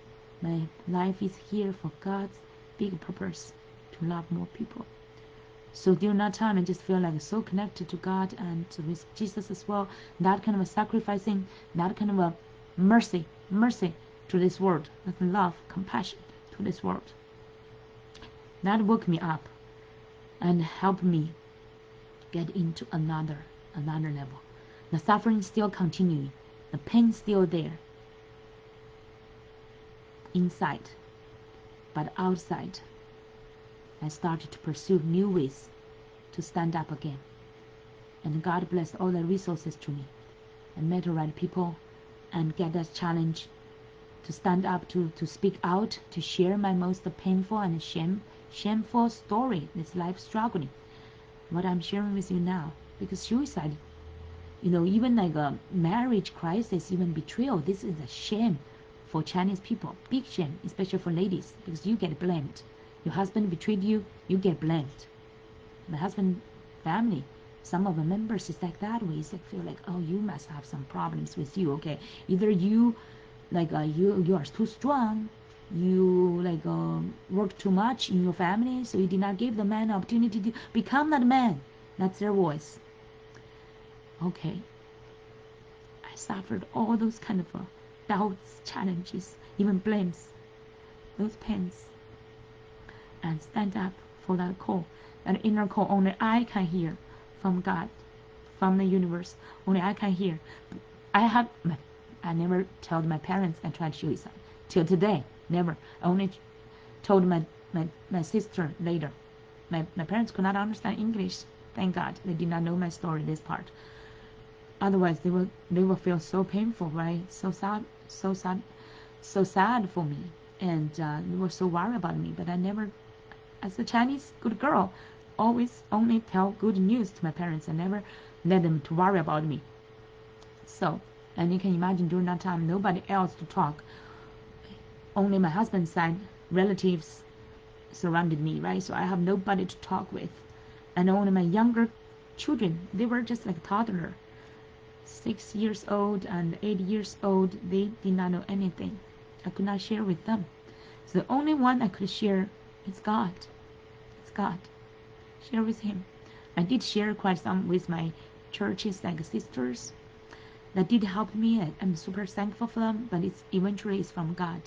My life is here for God's big purpose to love more people. So during that time I just feel like so connected to God and with Jesus as well. That kind of a sacrificing, that kind of a mercy to this world, that love, compassion to this world. That woke me up and helped me get into another level. The suffering still continuing, the pain still there inside, but outside I started to pursue new ways to stand up again. And God blessed all the resources to me and met the right people and get that challenge to stand up, to speak out, to share my most painful and shameful story, this life struggling, what I'm sharing with you now. Because suicide, even like a marriage crisis, even betrayal, this is a shame for Chinese people, big shame, especially for ladies, because you get blamed. Your husband betrayed you, you get blamed. My husband family, some of the members is like that way. They feel like, oh, you must have some problems with you. Okay, either you you are too strong, you work too much in your family, so you did not give the man an opportunity to become that man. That's their voice. Okay, I suffered all those kind of doubts, challenges, even blames, those pains, and stand up for that call, that inner call only I can hear from God, from the universe. Only I can hear. I never told my parents I tried suicide till today. Never. I only told my sister later. My parents could not understand English. Thank God they did not know my story, this part. Otherwise they will feel so painful, right? So sad for me, and they were so worried about me. But I never, as a Chinese good girl, always only tell good news to my parents. I never let them to worry about me. So, and you can imagine during that time, nobody else to talk. Only my husband's side relatives surrounded me, right? So I have nobody to talk with. And only my younger children, they were just like toddler, 6 years old and 8 years old. They did not know anything. I could not share with them. So the only one I could share is God. It's God. Share with Him. I did share quite some with my churches, like sisters. That did help me. I'm super thankful for them, but eventually it's from God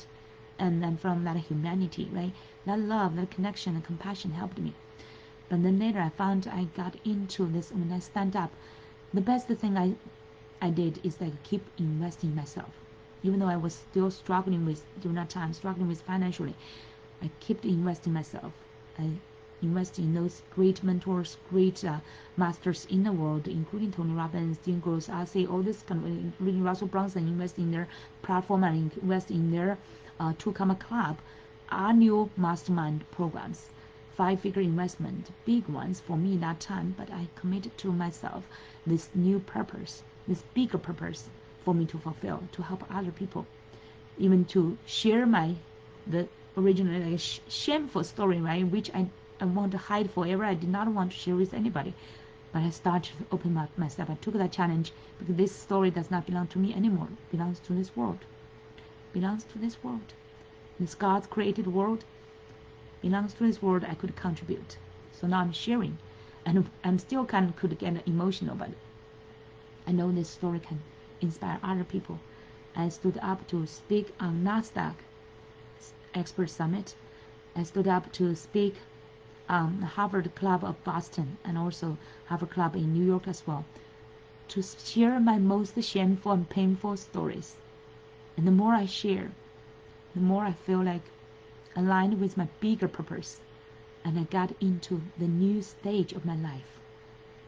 and from that humanity, right? That love, that connection and compassion helped me. But then later I found I got into this when I stand up. The best thing I did is like keep investing in myself. Even though I was still struggling with during that time, struggling with financially, I kept investing myself. I invest in those great mentors, great masters in the world, including Tony Robbins, Dean Gross, I say all this kind of, including Russell Brunson, invest in their platform and invest in their Two Comma Club, annual mastermind programs, 5-figure investment, big ones for me that time, but I committed to myself this new purpose, this bigger purpose for me to fulfill, to help other people, even to share the original like, shameful story, right, which I want to hide forever. I did not want to share with anybody, but I started to open up myself. I took that challenge because this story does not belong to me anymore. It belongs to this world. It belongs to this world. This God's created world belongs to this world. I could contribute. So now I'm sharing, and I'm still could get emotional, but I know this story can inspire other people. I stood up to speak on NASDAQ Expert Summit. I stood up to speak Harvard Club of Boston and also Harvard Club in New York as well, to share my most shameful and painful stories. And the more I share, the more I feel like aligned with my bigger purpose, and I got into the new stage of my life,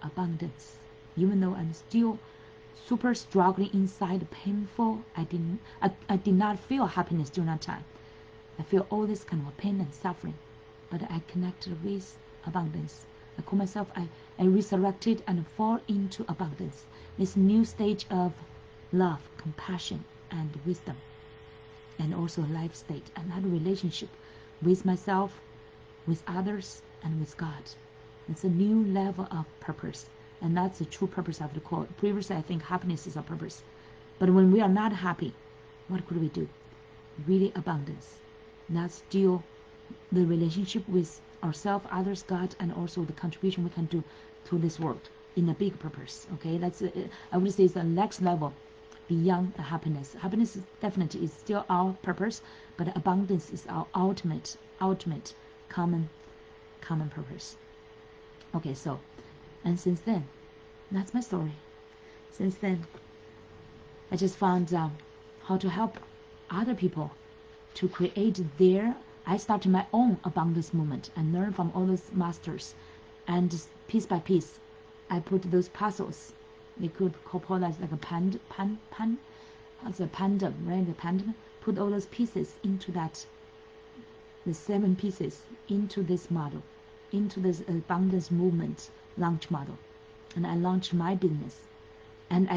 abundance. Even though I'm still super struggling inside, painful, I did not feel happiness during that time. I feel all this kind of pain and suffering, but I connected with abundance. I call myself, I resurrected and fall into abundance. This new stage of love, compassion, and wisdom, and also life state, another relationship with myself, with others, and with God. It's a new level of purpose, and that's the true purpose of the quote. Previously, I think happiness is a purpose, but when we are not happy, what could we do? Really abundance. That's still the relationship with ourselves, others, God, and also the contribution we can do to this world in a big purpose. Okay, that's I would say it's the next level beyond the happiness. Happiness is definitely is still our purpose, but abundance is our ultimate common purpose. Okay, so, and since then, that's my story. Since then, I just found how to help other people to create I started my own abundance movement and learned from all those masters, and piece by piece, I put those puzzles. They could call that like a as a panda, right? The panda. Put all those pieces into that, the 7 pieces into this model, into this abundance movement launch model, and I launched my business, and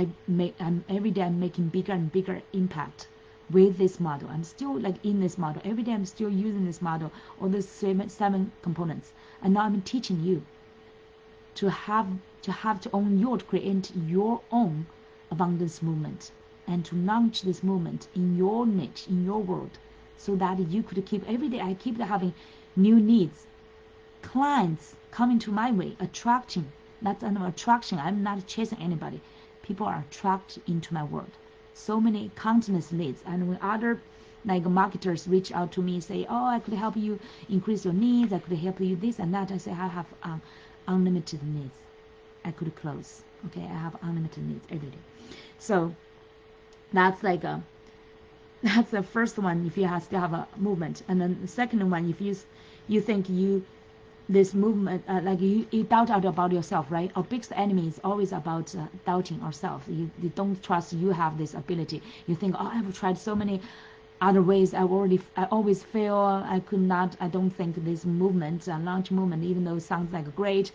every day I'm making bigger and bigger impact with this model. I'm still like in this model. Every day I'm still using this model, all those 7 components. And now I'm teaching you to create your own abundance movement and to launch this movement in your niche, in your world, so that you could keep every day. I keep having new needs, clients coming to my way, attracting. That's an attraction. I'm not chasing anybody. People are attracted into my world. So many countless leads, and when other like marketers reach out to me, say, oh, I could help you increase your needs, I could help you this and that, I say I have unlimited needs. I could close. Okay, I have unlimited needs every day. So that's like that's the first one if you still have a movement, and then the second one, if you think this movement, like you doubt about yourself, right? Our biggest enemy is always about doubting ourselves. You don't trust you have this ability. You think, oh, I've tried so many other ways. I always fail. I don't think this movement, launch movement, even though it sounds like great,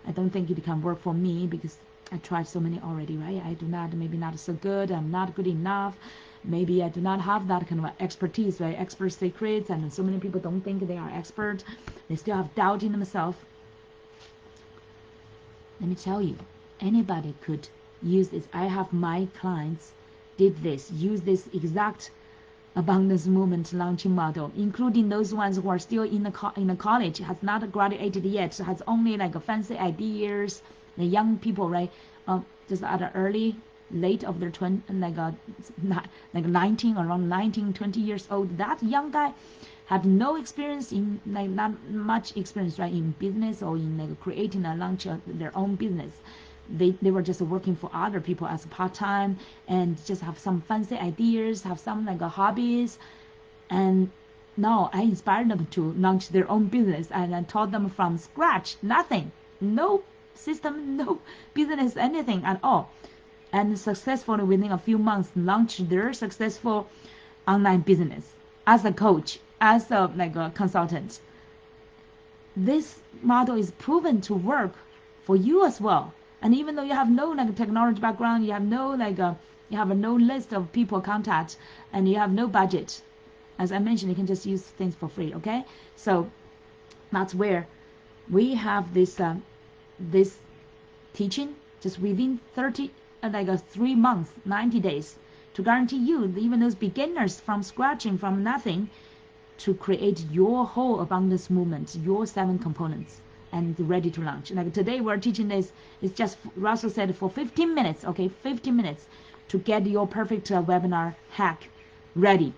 I don't think it can work for me because I tried so many already, right? I do not, maybe not so good. I'm not good enough. Maybe I do not have that kind of expertise, right? Expert secrets, and so many people don't think they are expert. They still have doubt in themselves. Let me tell you, anybody could use this. I have my clients did this, use this exact abundance movement launching model, including those ones who are still in the college, has not graduated yet, has only like fancy ideas. The young people, right? Just at the late of their 20, like 19, around 19, 20 years old. That young guy had no experience in, not much experience, right, in business or in like creating a launch of their own business. they were just working for other people as a part-time and just have some fancy ideas, have some like hobbies. And now I inspired them to launch their own business, and I taught them from scratch, nothing, no system, no business, anything at all. And successfully within a few months launched their successful online business as a coach, as a like a consultant. This model is proven to work for you as well. And even though you have no like technology background, you have no like you have no list of people contact, and you have no budget, as I mentioned, you can just use things for free. Okay, so that's where we have this this teaching just within 3 months, 90 days, to guarantee you, even those beginners from scratching from nothing, to create your whole abundance movement, your 7 components, and ready to launch. Like today we're teaching this, it's just, Russell said, for 15 minutes, okay, 15 minutes to get your perfect webinar hack ready.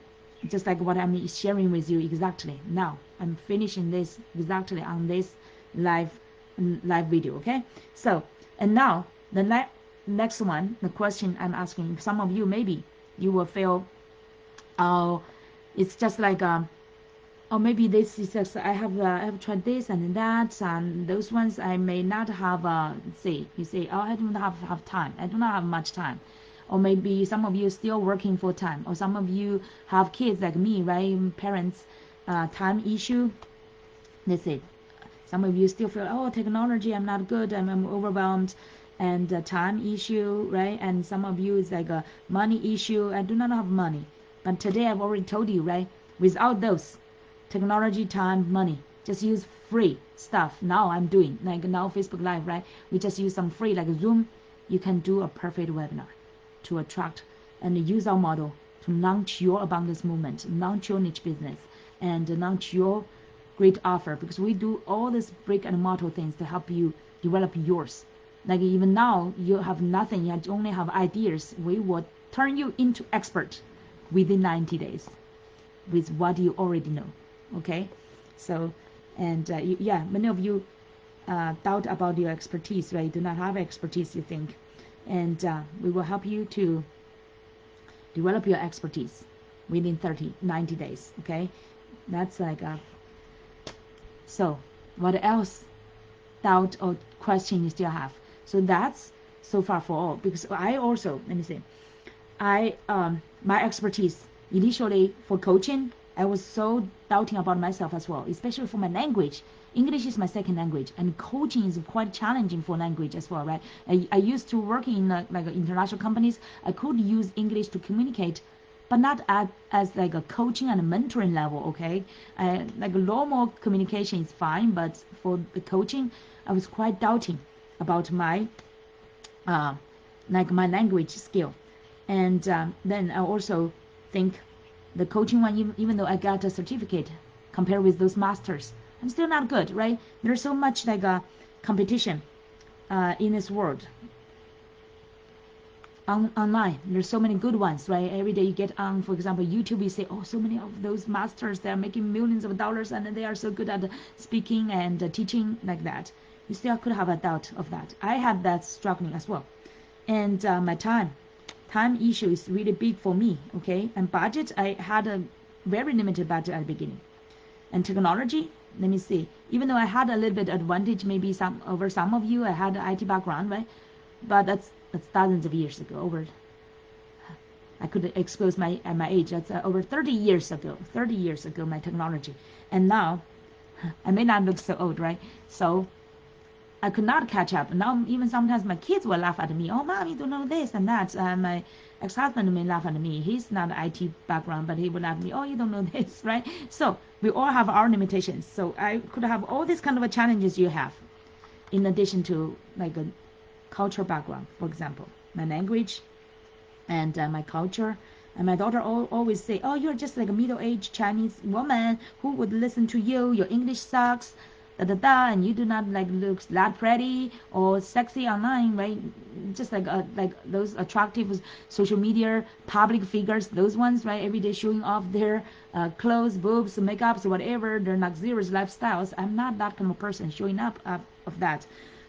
Just like what I'm sharing with you exactly now. I'm finishing this exactly on this live video, okay? So, and now the next one, the question I'm asking, some of you maybe you will feel, oh, it's just like or maybe this is just I have tried this and that, and those ones I may not have you say, oh, I don't have time, I do not have much time. Or maybe some of you still working full time, or some of you have kids like me, right? Parents, time issue. That's it. Some of you still feel, oh, technology, I'm not good, I'm overwhelmed, and time issue, right? And some of you is like a money issue. I do not have money. But today I've already told you, right? Without those, technology, time, money, just use free stuff. Now I'm doing, like now Facebook Live, right? We just use some free, like Zoom. You can do a perfect webinar to attract and use our model to launch your abundance movement, launch your niche business, and launch your great offer, because we do all this brick and mortar things to help you develop yours. Like even now you have nothing, you only have ideas. We will turn you into expert within 90 days with what you already know. Okay, so and yeah, many of you doubt about your expertise, right? You do not have expertise, you think, and we will help you to develop your expertise within 90 days. Okay, that's like so what else doubt or question you still have? So that's so far for all, because I also, let me see, I my expertise initially for coaching, I was so doubting about myself as well, especially for my language. English is my second language, and coaching is quite challenging for language as well, right? I used to work in like international companies. I could use English to communicate, but not as like a coaching and a mentoring level, okay? Like normal communication is fine, but for the coaching, I was quite doubting about my like my language skill. And then I also think the coaching one, even though I got a certificate compared with those masters, I'm still not good, right? There's so much like a competition in this world. Online, there's so many good ones, right? Every day you get on, for example, YouTube, you say, oh, so many of those masters, they're making millions of dollars, and they are so good at speaking and teaching like that. You still could have a doubt of that. I had that struggling as well. And my time issue is really big for me, okay? And budget, I had a very limited budget at the beginning. And technology, let me see, even though I had a little bit advantage, maybe over some of you, I had an IT background, right? But that's thousands of years ago. Over, I could expose my age. That's over 30 years ago. 30 years ago, my technology. And now, I may not look so old, right? So I could not catch up. Now even sometimes my kids will laugh at me. Oh, mom, you don't know this and that. My ex-husband may laugh at me. He's not IT background, but he would laugh at me. Oh, you don't know this, right? So we all have our limitations. So I could have all these kind of challenges you have, in addition to like a cultural background, for example, my language and my culture. And my daughter always say, oh, you're just like a middle-aged Chinese woman. Who would listen to you? Your English sucks. And you do not like look that pretty or sexy online, right? Just like those attractive social media public figures, those ones, right? Every day showing off their clothes, boobs, makeups, whatever, their luxurious lifestyles. I'm not that kind of person showing up of that.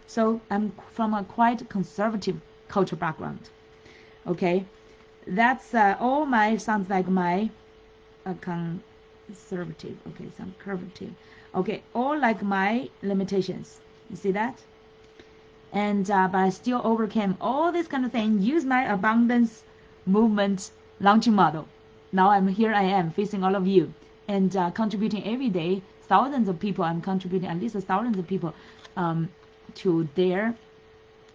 So I'm from a quite conservative culture background. Okay, that's all my sounds like my conservative. Okay, some conservative. Okay, all like my limitations. You see that? And but I still overcame all this kind of thing. Use my abundance movement launching model. Now I am facing all of you and contributing every day. Thousands of people. I'm contributing at least thousands of people to their.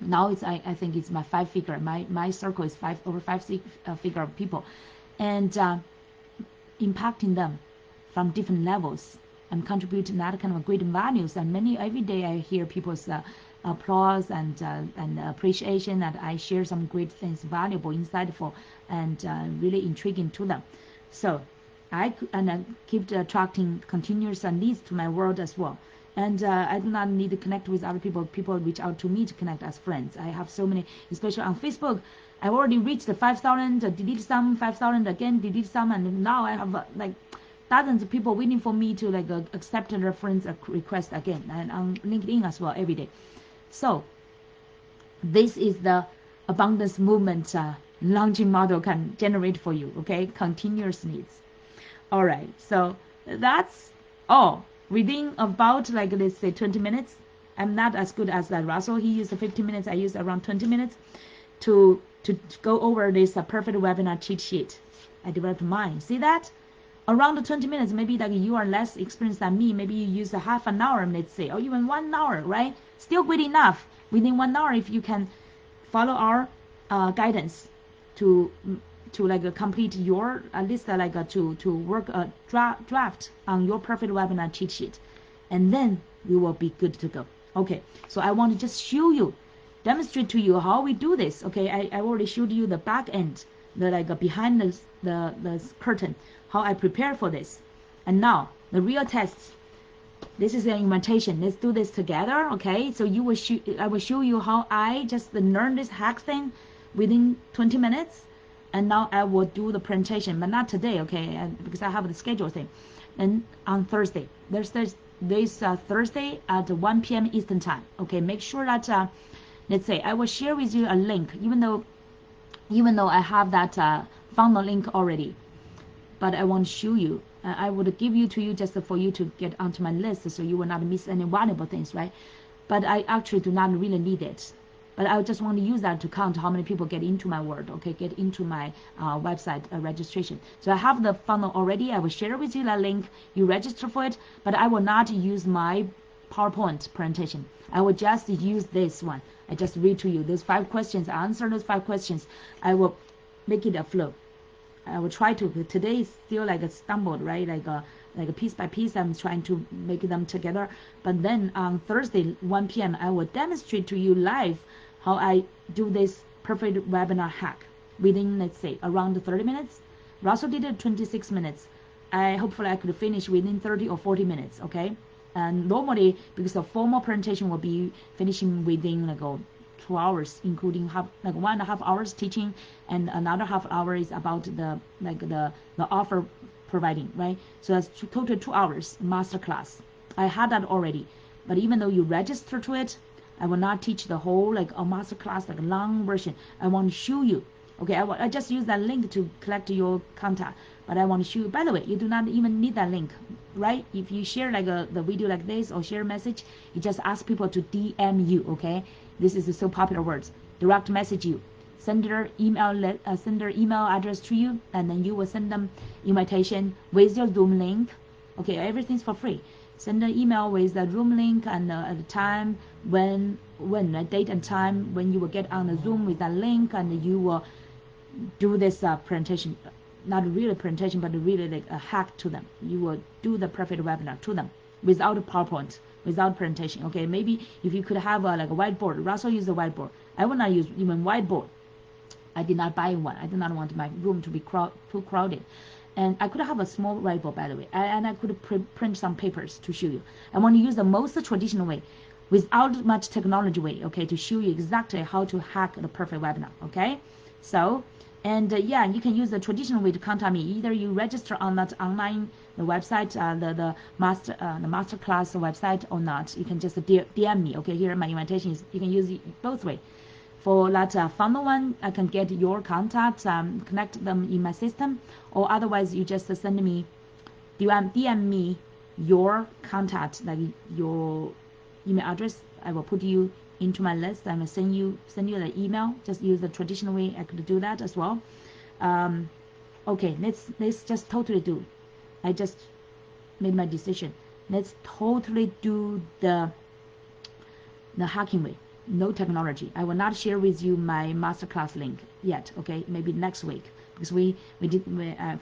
Now it's I think it's my 5-figure. My circle is over 5-figure of people, and impacting them from different levels. I'm contributing that kind of great values, and every day I hear people's applause and appreciation, that I share some great things, valuable, insightful, and really intriguing to them. So I keep attracting continuous needs to my world as well. And I do not need to connect with other people. People reach out to me to connect as friends. I have so many, especially on Facebook. I've already reached the 5,000, delete some, 5,000 again, delete some, and now I have like dozens of people waiting for me to like accept their friends request again, and on LinkedIn as well every day. So this is the abundance movement launching model can generate for you. Okay, continuous needs. All right, so that's all. Within about like let's say 20 minutes. I'm not as good as Russell. He used 15 minutes. I used around 20 minutes to go over this perfect webinar cheat sheet. I developed mine. See that? Around 20 minutes. Maybe like you are less experienced than me. Maybe you use a half an hour, let's say, or even 1 hour, right? Still good enough. Within 1 hour, if you can follow our guidance to like complete your at least like to work a draft on your perfect webinar cheat sheet, and then we will be good to go. Okay, so I want to just show you, demonstrate to you how we do this. Okay, I already showed you the back end, the like behind the curtain, how I prepare for this. And now the real tests. This is an invitation. Let's do this together. Okay, so I will show you how I just learned this hack thing within 20 minutes. And now I will do the presentation, but not today, okay? Because I have the schedule thing. And on Thursday, there's Thursday at 1 p.m. Eastern time. Okay, make sure that let's say I will share with you a link, even though I have that found the link already. But I want to show you. I would give you to you just for you to get onto my list, so you will not miss any valuable things, right? But I actually do not really need it. But I just want to use that to count how many people get into my world, okay, get into my website registration. So I have the funnel already. I will share with you that link. You register for it, but I will not use my PowerPoint presentation. I will just use this one. I just read to you those 5 questions. I answer those 5 questions. I will make it a flow. I will try to. Today is still like a stumbled, right? Like a piece by piece, I'm trying to make them together. But then on Thursday, 1 p.m., I will demonstrate to you live how I do this perfect webinar hack within, let's say, around 30 minutes. Russell did it 26 minutes. Hopefully I could finish within 30 or 40 minutes, okay? And normally, because the formal presentation will be finishing within like 2 hours, including 1.5 hours teaching, and another half hour is about the offer providing, right? So that's total 2 hours masterclass. I had that already, but even though you register to it, I will not teach the whole like a masterclass, like a long version. I want to show you. Okay, I just use that link to collect your contact, but I want to show you. By the way, you do not even need that link, right? If you share like the video like this or share a message, you just ask people to DM you. Okay, this is so popular words. Direct message you, send their email address to you, and then you will send them invitation with your Zoom link. Okay, everything's for free. Send an email with the room link and at the time when a date and time when you will get on the Zoom with that link, and you will do this presentation, not really presentation, but really like a hack to them. You will do the perfect webinar to them without a PowerPoint, without presentation. Okay, maybe if you could have like a whiteboard. Russell used a whiteboard. I will not use even whiteboard. I did not buy one. I did not want my room to be too crowded. And I could have a small whiteboard, by the way, and I could print some papers to show you. I want to use the most traditional way, without much technology way, okay, to show you exactly how to hack the perfect webinar, okay? So And yeah, you can use the traditional way to contact me. Either you register on that online the website, the master class website or not. You can just DM me. Okay, here my invitation is. You can use it both way. For that funnel one, I can get your contact, connect them in my system, or otherwise you just send me, DM me your contact, like your email address. I will put you into my list and send you the email. Just use the traditional way. I could do that as well. Okay, let's just totally do. I just made my decision. Let's totally do the hacking way. No technology. I will not share with you my masterclass link yet. Okay, maybe next week, because we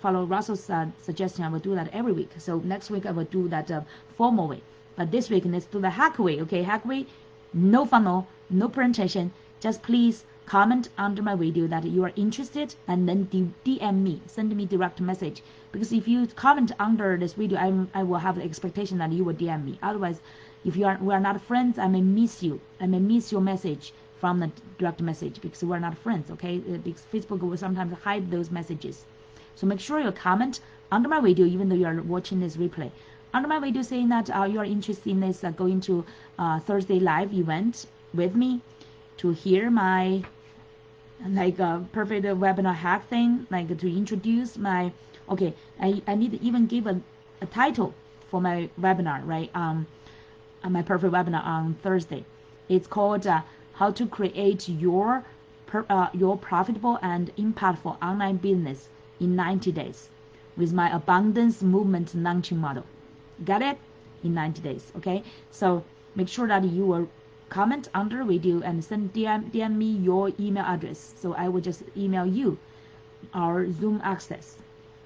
follow Russell's suggestion. I will do that every week. So next week I will do that formal way. But this week let's do the hack way. Okay, hack way. No funnel, no presentation. Just please comment under my video that you are interested, and then DM me, send me direct message. Because if you comment under this video, I will have the expectation that you will DM me. Otherwise, if we are not friends, I may miss you. I may miss your message from the direct message because we're not friends. Okay, because Facebook will sometimes hide those messages. So make sure you comment under my video, even though you are watching this replay. Under my video saying that you are interested in this going to Thursday live event with me to hear my perfect webinar hack thing, like to introduce my, okay, I need to even give a title for my webinar, right? My perfect webinar on Thursday. It's called how to create your profitable and impactful online business in 90 days with my abundance movement launching model. Got it? In 90 days. Okay, so make sure that you will comment under the video and send DM me your email address, so I will just email you our Zoom access.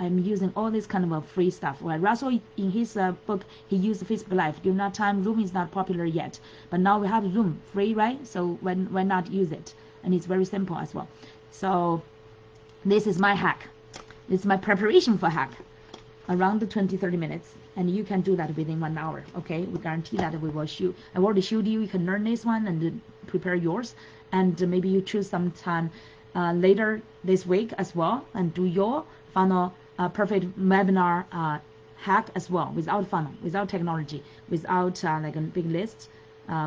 I'm using all this kind of free stuff. Well, Russell in his book, he used Facebook Live. During that time, Zoom is not popular yet, but now we have Zoom free, right? So why not use it? And it's very simple as well. So this is my hack. This is my preparation for hack, around 20-30 minutes, and you can do that within 1 hour. Okay, we guarantee that we will shoot. I already showed you. You can learn this one and prepare yours, and maybe you choose some time later this week as well and do your funnel perfect webinar hack as well, without funnel, without technology, without like a big list,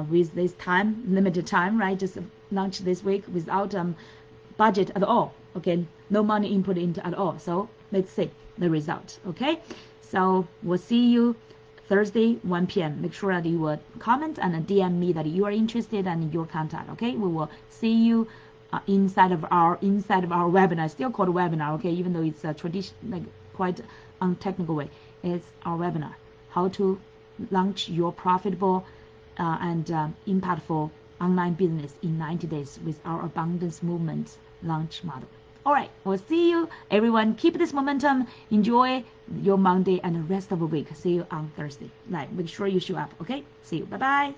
with this time, limited time, right? Just launch this week without budget at all. Okay, no money input into at all. So let's see the result. Okay, so we'll see you Thursday 1 p.m. Make sure that you will comment and DM me that you are interested and your contact. Okay, we will see you inside of our webinar. Still called webinar. Okay, even though it's a tradition, like quite untechnical way. It's our webinar. How to launch your profitable and impactful online business in 90 days with our abundance movement launch model. All right, we'll see you. Everyone, keep this momentum. Enjoy your Monday and the rest of the week. See you on Thursday. Like, make sure you show up. Okay, see you. Bye bye.